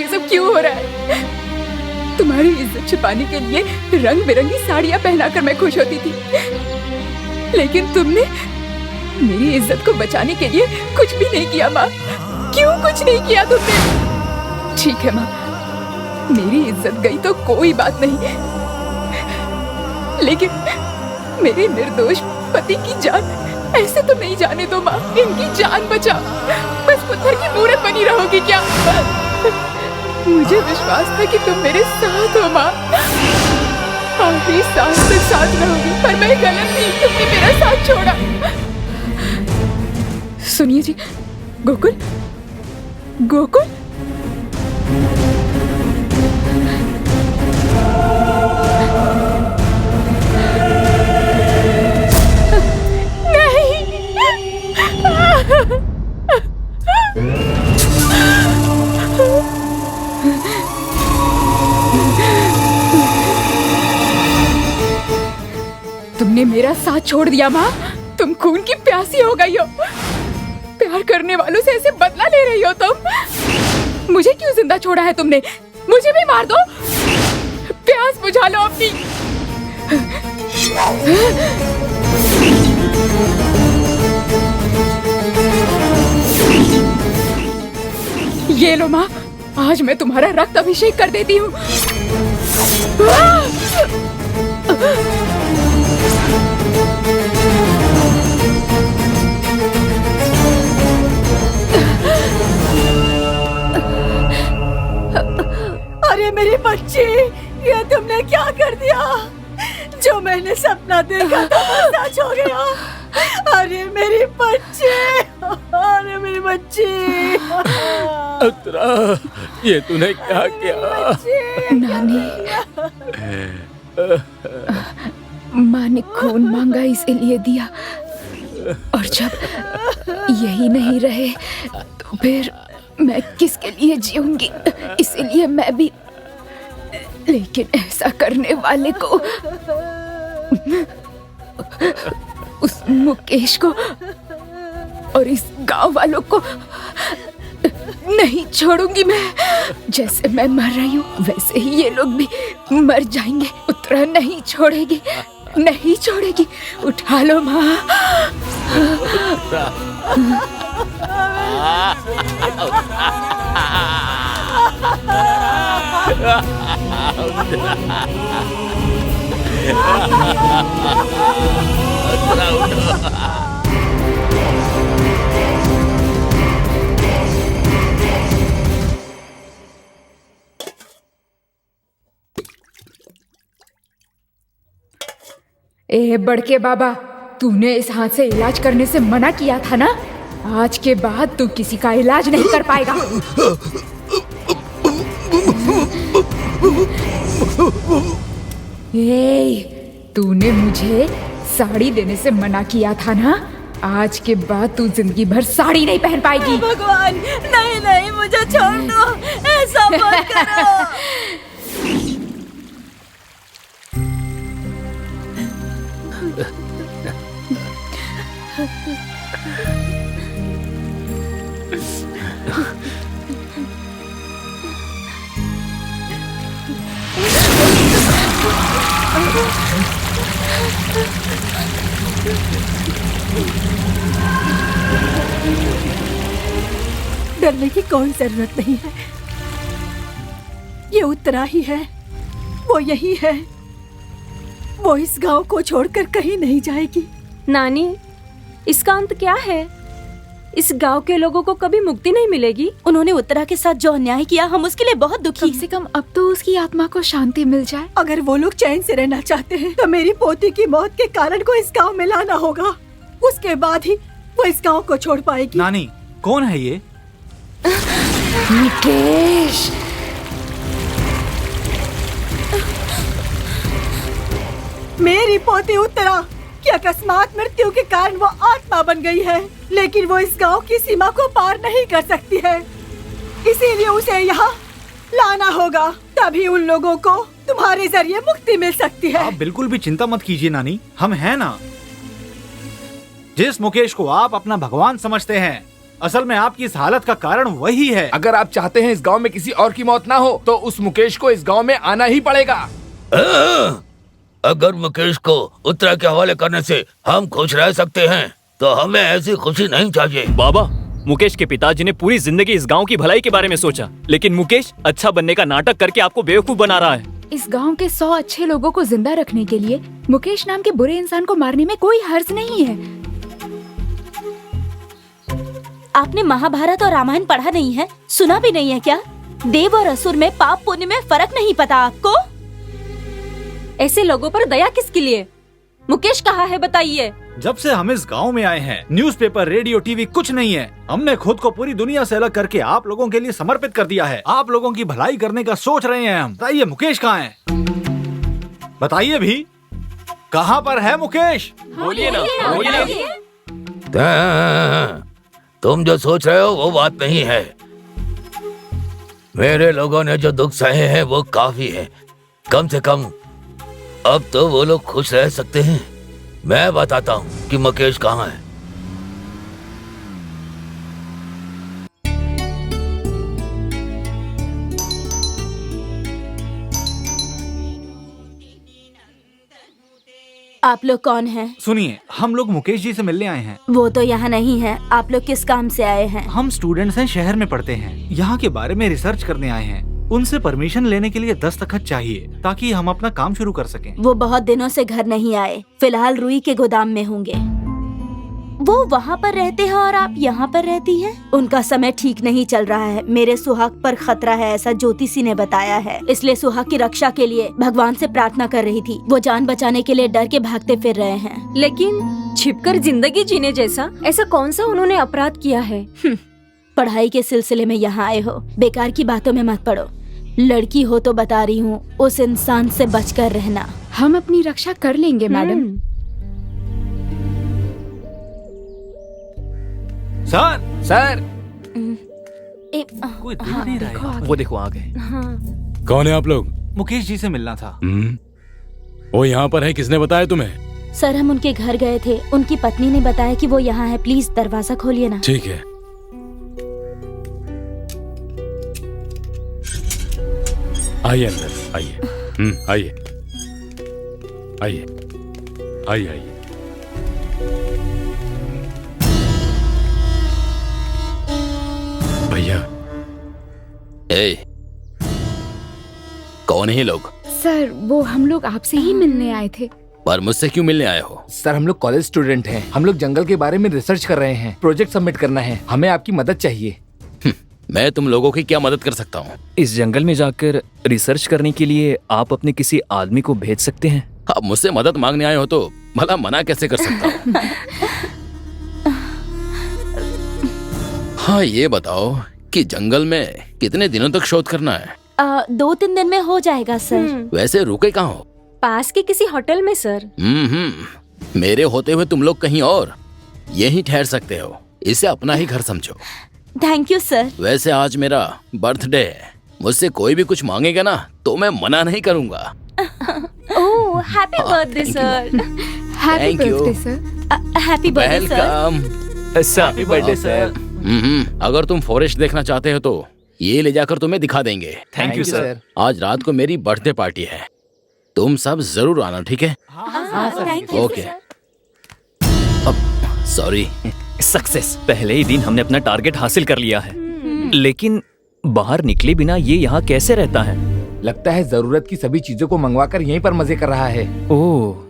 सब क्यों हो रहा है? तुम्हारी इज्जत छिपाने के लिए रंग बिरंगी साड़ियाँ पहनाकर मैं खुश होती थी, लेकिन तुमने मेरी इज्जत को बचाने के लिए कुछ भी नहीं किया माँ। क्यों कुछ नहीं किया तुमने? ठीक है माँ, मेरी इज्जत गई तो कोई बात नहीं, लेकिन मेरे निर्दोष पति की जान ऐसे तो नहीं जाने दो माँ। इनकी जान बचाओ। बस पत्थर की मूरत बनी रहोगी क्या? मुझे विश्वास था कि तुम मेरे साथ हो माँ, आखिरी सांस तक साथ रहोगी, पर मैं गलत थी। तुमने मेरा साथ छोड़ा। सुनिए जी, गोकुल, गोकुल, तुमने मेरा साथ छोड़ दिया माँ। तुम खून की प्यासी हो गई हो। प्यार करने वालों से ऐसे बदला ले रही हो तुम। मुझे क्यों जिंदा छोड़ा है तुमने? मुझे भी मार दो, प्यास बुझा लो अपनी। ये लो माँ, आज मैं तुम्हारा रक्त अभिषेक कर देती हूँ। अरे मेरी बच्ची, ये तुमने क्या कर दिया? जो मैंने सपना देखा था वो सच हो गया। अरे मेरी बच्ची, अरे मेरी बच्ची। उत्तरा, ये तूने क्या किया? नानी, माँ ने खून मांगा इसीलिए दिया, और जब यही नहीं रहे तो फिर मैं किसके लिए जीऊंगी? इसीलिए मैं भी, लेकिन ऐसा करने वाले को, उस मुकेश को और इस गांव वालों को नहीं छोड़ूंगी मैं। जैसे मैं मर रही हूँ वैसे ही ये लोग भी मर जाएंगे। उत्तरा नहीं छोड़ेगी, नहीं छोड़ेगी। उठा लो माँ। ए बड़के बाबा, तूने इस हाथ से इलाज करने से मना किया था ना? आज के बाद तू किसी का इलाज नहीं कर पाएगा। ए, तूने मुझे साड़ी देने से मना किया था ना? आज के बाद तू जिंदगी भर साड़ी नहीं पहन पाएगी। भगवान, नहीं नहीं, मुझे छोड़ दो, ऐसा मत करो। डरने की कोई जरूरत नहीं है। ये उत्तरा ही है, वो यही है। वो इस गांव को छोड़कर कहीं नहीं जाएगी। नानी, इसका अंत क्या है? इस गांव के लोगों को कभी मुक्ति नहीं मिलेगी। उन्होंने उत्तरा के साथ जो अन्याय किया, हम उसके लिए बहुत दुखी। कम से कम अब तो उसकी आत्मा को शांति मिल जाए। अगर वो लोग चैन से रहना चाहते हैं तो मेरी पोती की मौत के कारण को इस गांव में लाना होगा। उसके बाद ही वो इस गांव को छोड़ पाएगी। नानी, कौन है ये? मुकेश, मेरी पोती उत्तरा की अकस्मात मृत्यु के कारण वो आत्मा बन गई है, लेकिन वो इस गांव की सीमा को पार नहीं कर सकती है। इसीलिए उसे यहाँ लाना होगा, तभी उन लोगों को तुम्हारे जरिए मुक्ति मिल सकती है। आप बिल्कुल भी चिंता मत कीजिए नानी, हम हैं ना। जिस मुकेश को आप अपना भगवान समझते हैं, असल में आपकी इस हालत का कारण वही है। अगर आप चाहते हैं इस गांव में किसी और की मौत ना हो तो उस मुकेश को इस गांव में आना ही पड़ेगा। अगर मुकेश को उत्तरा के हवाले करने से हम खुश रह सकते हैं तो हमें ऐसी खुशी नहीं चाहिए। बाबा, मुकेश के पिताजी ने पूरी जिंदगी इस गांव की भलाई के बारे में सोचा, लेकिन मुकेश अच्छा बनने का नाटक करके आपको बेवकूफ बना रहा है। इस गांव के 100 अच्छे लोगों को जिंदा रखने के लिए मुकेश नाम के बुरे इंसान को मारने में कोई हर्ज नहीं है। आपने महाभारत और रामायण पढ़ा नहीं है, सुना भी नहीं है क्या? देव और असुर में पाप पुण्य में फर्क नहीं पता आपको? ऐसे लोगों पर दया किसके लिए? मुकेश कहाँ है बताइए। जब से हम इस गांव में आए हैं न्यूज़पेपर, रेडियो, टीवी कुछ नहीं है। हमने खुद को पूरी दुनिया से अलग करके आप लोगों के लिए समर्पित कर दिया है। आप लोगों की भलाई करने का सोच रहे हैं हम। बताइए मुकेश कहाँ है? बताइए भी, कहाँ पर है मुकेश? बोलिए ना, बोलिए। तुम जो सोच रहे हो वो बात नहीं है। मेरे लोगों ने जो दुख सहे हैं वो काफी है। कम से कम अब तो वो लोग खुश रह सकते हैं। मैं बताता हूँ कि मुकेश कहाँ है। आप लोग कौन हैं? सुनिए, हम लोग मुकेश जी से मिलने आए हैं। वो तो यहाँ नहीं है। आप लोग किस काम से आए हैं? हम स्टूडेंट्स हैं, शहर में पढ़ते हैं। यहाँ के बारे में रिसर्च करने आए हैं। उनसे परमिशन लेने के लिए दस्तखत चाहिए ताकि हम अपना काम शुरू कर सकें। वो बहुत दिनों से घर नहीं आए, फिलहाल रुई के गोदाम में होंगे। वो वहाँ पर रहते हैं और आप यहाँ पर रहती हैं। उनका समय ठीक नहीं चल रहा है। मेरे सुहाग पर खतरा है, ऐसा ज्योतिषी ने बताया है। इसलिए सुहाग की रक्षा के लिए भगवान से प्रार्थना कर रही थी। वो जान बचाने के लिए डर के भागते फिर रहे हैं। लेकिन छिपकर जिंदगी जीने जैसा ऐसा कौन सा उन्होंने अपराध किया है? पढ़ाई के सिलसिले में यहाँ आए हो, बेकार की बातों में मत पड़ो। लड़की हो तो बता रही हूँ, उस इंसान से बचकर रहना। हम अपनी रक्षा कर लेंगे मैडम। सर कोई देख नहीं रहा है। वो देखो आ गए। कौन है आप लोग? मुकेश जी से मिलना था। वो यहाँ पर है, किसने बताया तुम्हें? सर, हम उनके घर गए थे। उनकी पत्नी ने बताया कि वो यहाँ है। प्लीज दरवाजा खोलिए ना। ठीक है। आइए अंदर, आइए। आइए आइए आइए आइए। भैया। कौन है ये लोग? सर, वो हम लोग आपसे ही मिलने आए थे। पर मुझसे क्यों मिलने आए हो? सर, हम लोग कॉलेज स्टूडेंट हैं। हम लोग जंगल के बारे में रिसर्च कर रहे हैं। प्रोजेक्ट सबमिट करना है। हमें आपकी मदद चाहिए। मैं तुम लोगों की क्या मदद कर सकता हूँ? इस जंगल में जाकर रिसर्च करने के लिए आप अपने किसी आदमी को भेज सकते हैं? आप मुझसे मदद मांगने आए हो तो भला मना कैसे कर सकता हूँ? हाँ, ये बताओ कि जंगल में कितने दिनों तक शोध करना है? 2-3 दिन में हो जाएगा सर। वैसे रुके कहाँ हो? पास के किसी होटल में सर। मेरे होते हुए तुम लोग कहीं और यहीं ठहर सकते हो। इसे अपना ही घर समझो। Thank you sir. वैसे आज मेरा बर्थडे है। मुझसे कोई भी कुछ मांगेगा ना तो मैं मना नहीं करूँगा। Oh, happy birthday sir. Happy Thank you. Birthday sir. Happy birthday sir. Welcome. Happy birthday sir. अगर तुम फॉरेस्ट देखना चाहते हो तो ये ले जाकर तुम्हें दिखा देंगे। Thank you sir. आज रात को मेरी बर्थडे पार्टी है। तुम सब जरूर आना, ठीक है? Thank you okay. Sorry. Success. पहले ही दिन हमने अपना टारगेट हासिल कर लिया है। लेकिन बाहर निकले बिना ये यहाँ कैसे रहता है? लगता है जरूरत की सभी चीजों को मंगवाकर यहीं पर मजे कर रहा है। ओह,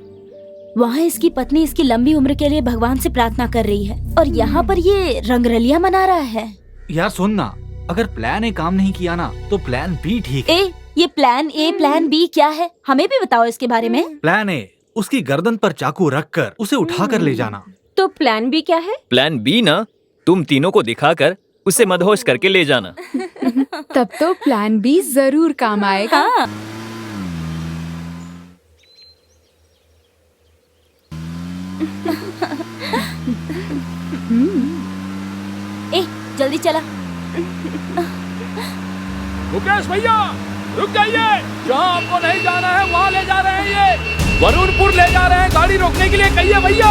वहाँ इसकी पत्नी इसकी लंबी उम्र के लिए भगवान से प्रार्थना कर रही है और यहाँ पर ये रंगरलियां मना रहा है। यार सुन ना, अगर प्लान ए काम नहीं किया ना तो प्लान बी ठीक है। ये प्लान ए प्लान बी क्या है? हमें भी बताओ इसके बारे में। प्लान ए, उसकी गर्दन पर चाकू रखकर उसे उठाकर ले जाना। तो प्लान बी क्या है? प्लान बी ना, तुम तीनों को दिखाकर उसे मदहोश करके ले जाना। तब तो प्लान बी जरूर काम आएगा। हाँ। जल्दी चला। मुकेश भैया, रुक जाइए। जहाँ आपको नहीं जाना है वहाँ ले जा रहे हैं। ये वरुणपुर ले जा रहे हैं। गाड़ी रोकने के लिए कहिए भैया।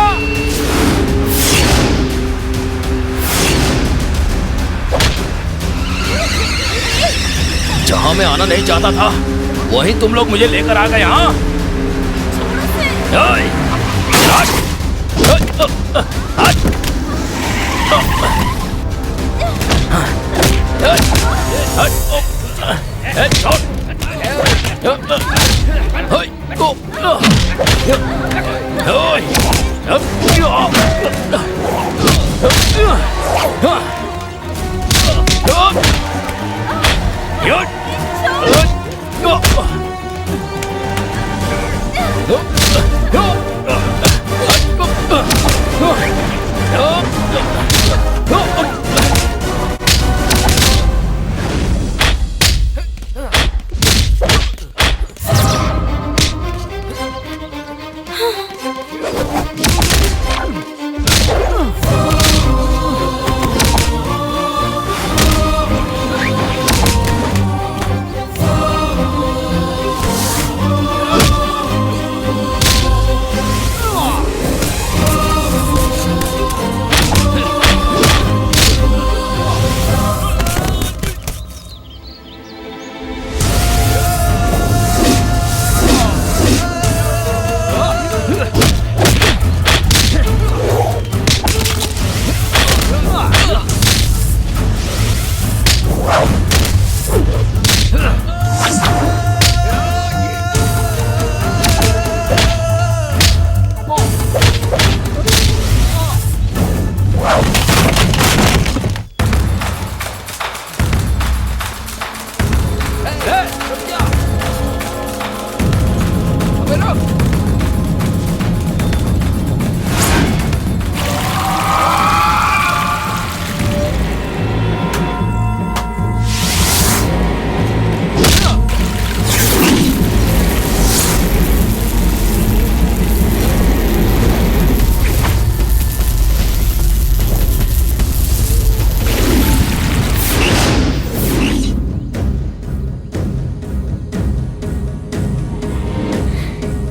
जहाँ मैं आना नहीं चाहता था वहीं तुम लोग मुझे लेकर आ गए। हाँ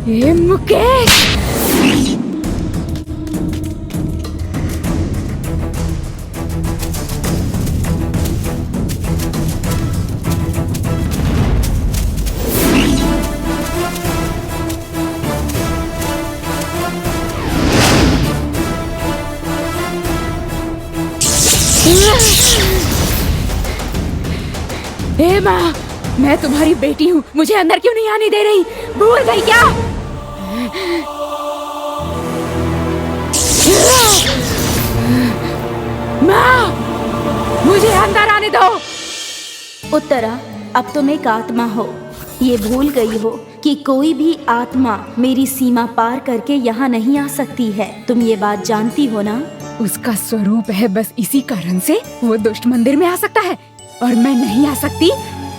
ए मुकेश, ए माँ, मैं तुम्हारी बेटी हूँ, मुझे अंदर क्यों नहीं आने दे रही? भूल गई क्या? माँ, मुझे अंदर आने दो। उत्तरा, अब तुम एक आत्मा हो। ये भूल गई हो कि कोई भी आत्मा मेरी सीमा पार करके यहाँ नहीं आ सकती है। तुम ये बात जानती हो ना? उसका स्वरूप है, बस इसी कारण से वो दुष्ट मंदिर में आ सकता है और मैं नहीं आ सकती,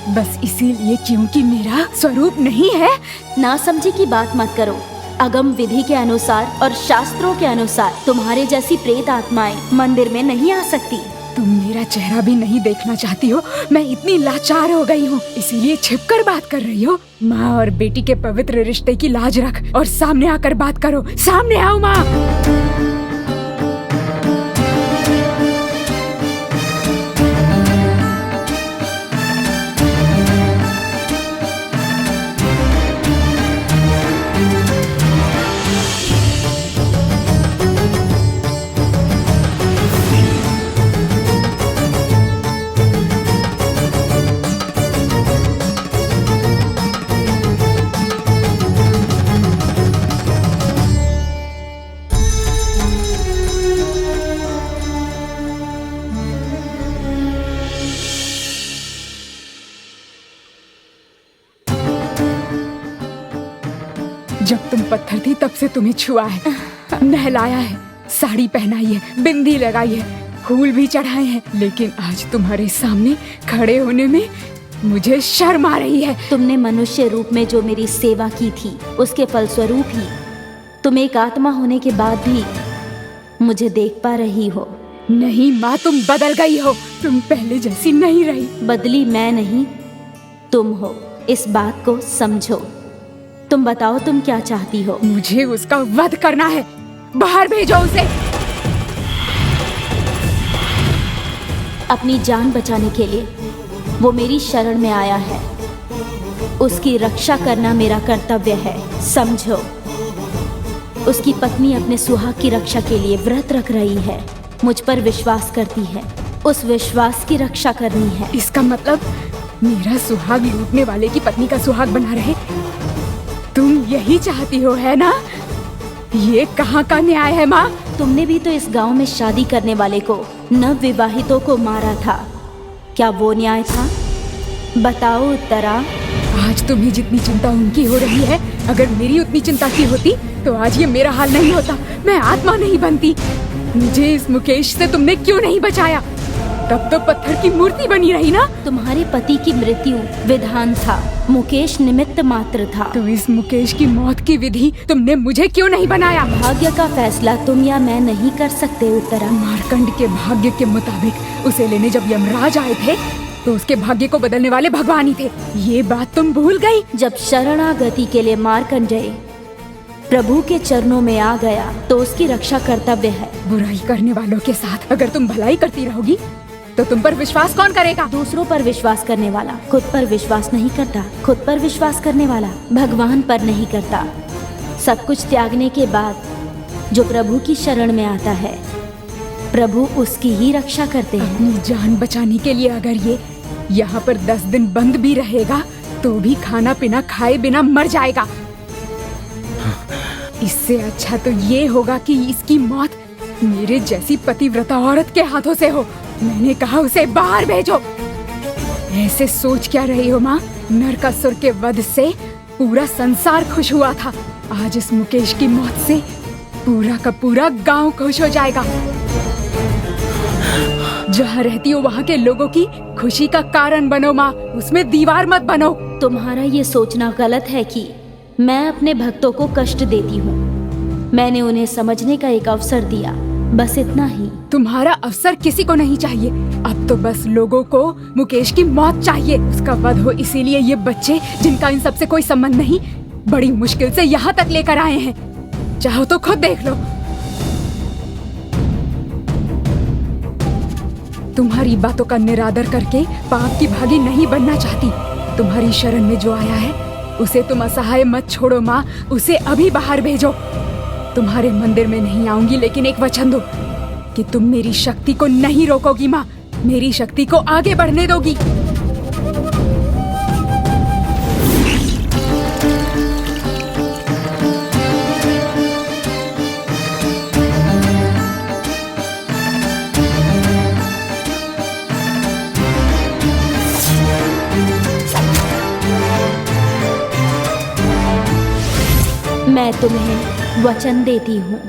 बस इसीलिए क्योंकि मेरा स्वरूप नहीं है। ना समझे की बात मत करो। अगम विधि के अनुसार और शास्त्रों के अनुसार तुम्हारे जैसी प्रेत आत्माएं मंदिर में नहीं आ सकती। तुम मेरा चेहरा भी नहीं देखना चाहती हो। मैं इतनी लाचार हो गई हूँ, इसीलिए छिपकर बात कर रही हो। माँ और बेटी के पवित्र रिश्ते की लाज रख और सामने आकर बात करो। सामने आओ माँ। जब तुम पत्थर थी तब से तुम्हें छुआ है, नहलाया है, साड़ी पहनाई है, बिंदी लगाई है, फूल भी चढ़ाए हैं, लेकिन आज तुम्हारे सामने खड़े होने में मुझे शर्म आ रही है। तुमने मनुष्य रूप में जो मेरी सेवा की थी उसके फलस्वरूप ही तुम एक आत्मा होने के बाद भी मुझे देख पा रही हो। नहीं माँ, तुम बदल गई हो, तुम पहले जैसी नहीं रही। बदली मैं नहीं, तुम हो, इस बात को समझो। तुम बताओ तुम क्या चाहती हो? मुझे उसका वध करना है, बाहर भेजो उसे। अपनी जान बचाने के लिए वो मेरी शरण में आया है, उसकी रक्षा करना मेरा कर्तव्य है, समझो। उसकी पत्नी अपने सुहाग की रक्षा के लिए व्रत रख रही है, मुझ पर विश्वास करती है, उस विश्वास की रक्षा करनी है। इसका मतलब मेरा सुहाग लूटने वाले की पत्नी का सुहाग बना रहे? तुम यही चाहती हो, है ना? ये कहाँ का न्याय है माँ? तुमने भी तो इस गांव में शादी करने वाले को, नवविवाहितों को मारा था, क्या वो न्याय था? बताओ उत्तरा। आज तुम्हें जितनी चिंता उनकी हो रही है, अगर मेरी उतनी चिंता की होती तो आज ये मेरा हाल नहीं होता, मैं आत्मा नहीं बनती। मुझे इस मुकेश से तुमने क्यों नहीं बचाया? तब तो पत्थर की मूर्ति बनी रही ना। तुम्हारे पति की मृत्यु विधान था, मुकेश निमित्त मात्र था। तो इस मुकेश की मौत की विधि तुमने मुझे क्यों नहीं बनाया? भाग्य का फैसला तुम या मैं नहीं कर सकते उत्तरा। मार्कंड के भाग्य के मुताबिक उसे लेने जब यमराज आए थे तो उसके भाग्य को बदलने वाले भगवान ही थे, ये बात तुम भूल गई? जब शरणागति के लिए मार्कंडेय प्रभु के चरणों में आ गया तो उसकी रक्षा कर्तव्य है। बुराई करने वालों के साथ अगर तुम भलाई करती रहोगी तो तुम पर विश्वास कौन करेगा? दूसरों पर विश्वास करने वाला खुद पर विश्वास नहीं करता, खुद पर विश्वास करने वाला भगवान पर नहीं करता। सब कुछ त्यागने के बाद जो प्रभु की शरण में आता है, प्रभु उसकी ही रक्षा करते हैं। अपनी जान बचाने के लिए अगर ये यहाँ पर 10 दिन बंद भी रहेगा तो भी खाना पीना खाए बिना मर जाएगा। इससे अच्छा तो ये होगा कि इसकी मौत मेरे जैसी पतिव्रता औरत के हाथों से हो। मैंने कहा उसे बाहर भेजो। ऐसे सोच क्या रही हो माँ? नरकासुर के वध से पूरा संसार खुश हुआ था, आज इस मुकेश की मौत से पूरा का पूरा गांव खुश हो जाएगा। जहाँ रहती हो वहाँ के लोगों की खुशी का कारण बनो माँ, उसमें दीवार मत बनो। तुम्हारा ये सोचना गलत है कि मैं अपने भक्तों को कष्ट देती हूँ। मैंने उन्हें समझने का एक अवसर दिया, बस इतना ही। तुम्हारा अवसर किसी को नहीं चाहिए, अब तो बस लोगों को मुकेश की मौत चाहिए, उसका वध हो। इसीलिए ये बच्चे जिनका इन सबसे कोई संबंध नहीं, बड़ी मुश्किल से यहाँ तक लेकर आए हैं। चाहो तो खुद देख लो। तुम्हारी बातों का निरादर करके पाप की भागी नहीं बनना चाहती। तुम्हारी शरण में जो आया है उसे तुम असहाय मत छोड़ो माँ, उसे अभी बाहर भेजो। तुम्हारे मंदिर में नहीं आऊंगी, लेकिन एक वचन दो कि तुम मेरी शक्ति को नहीं रोकोगी माँ, मेरी शक्ति को आगे बढ़ने दोगी। मैं तुम्हें वचन देती हूँ।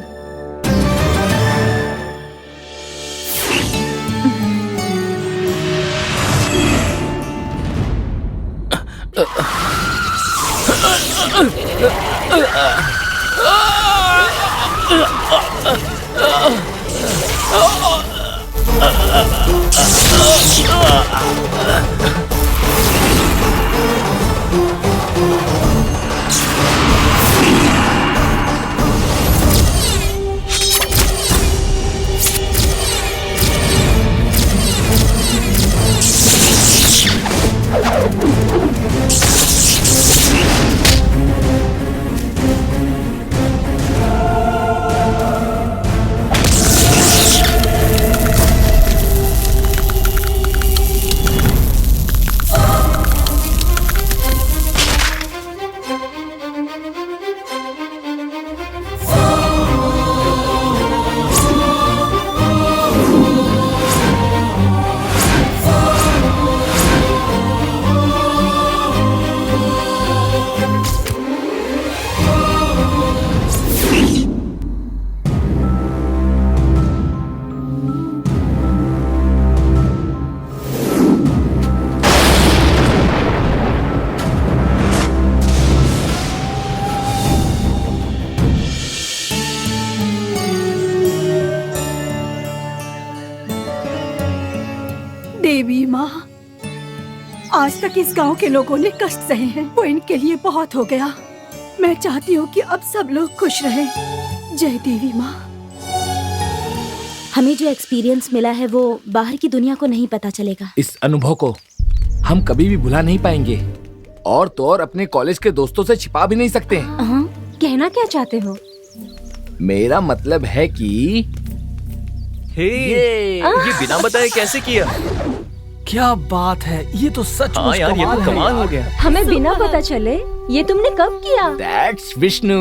देवी माँ, आज तक इस गांव के लोगों ने कष्ट सहे हैं, वो इनके लिए बहुत हो गया। मैं चाहती हूँ कि अब सब लोग खुश रहें। जय देवी माँ। हमें जो एक्सपीरियंस मिला है वो बाहर की दुनिया को नहीं पता चलेगा। इस अनुभव को हम कभी भी भुला नहीं पाएंगे, और तो और अपने कॉलेज के दोस्तों से छिपा भी नहीं सकते। कहना क्या चाहते हो? मेरा मतलब है कि ये बिना बताए कैसे किया? क्या बात है, ये तो सच हाँ यार, ये तो कमाल हो गया। हमें बिना पता चले ये तुमने कब किया? दैट्स विष्णु।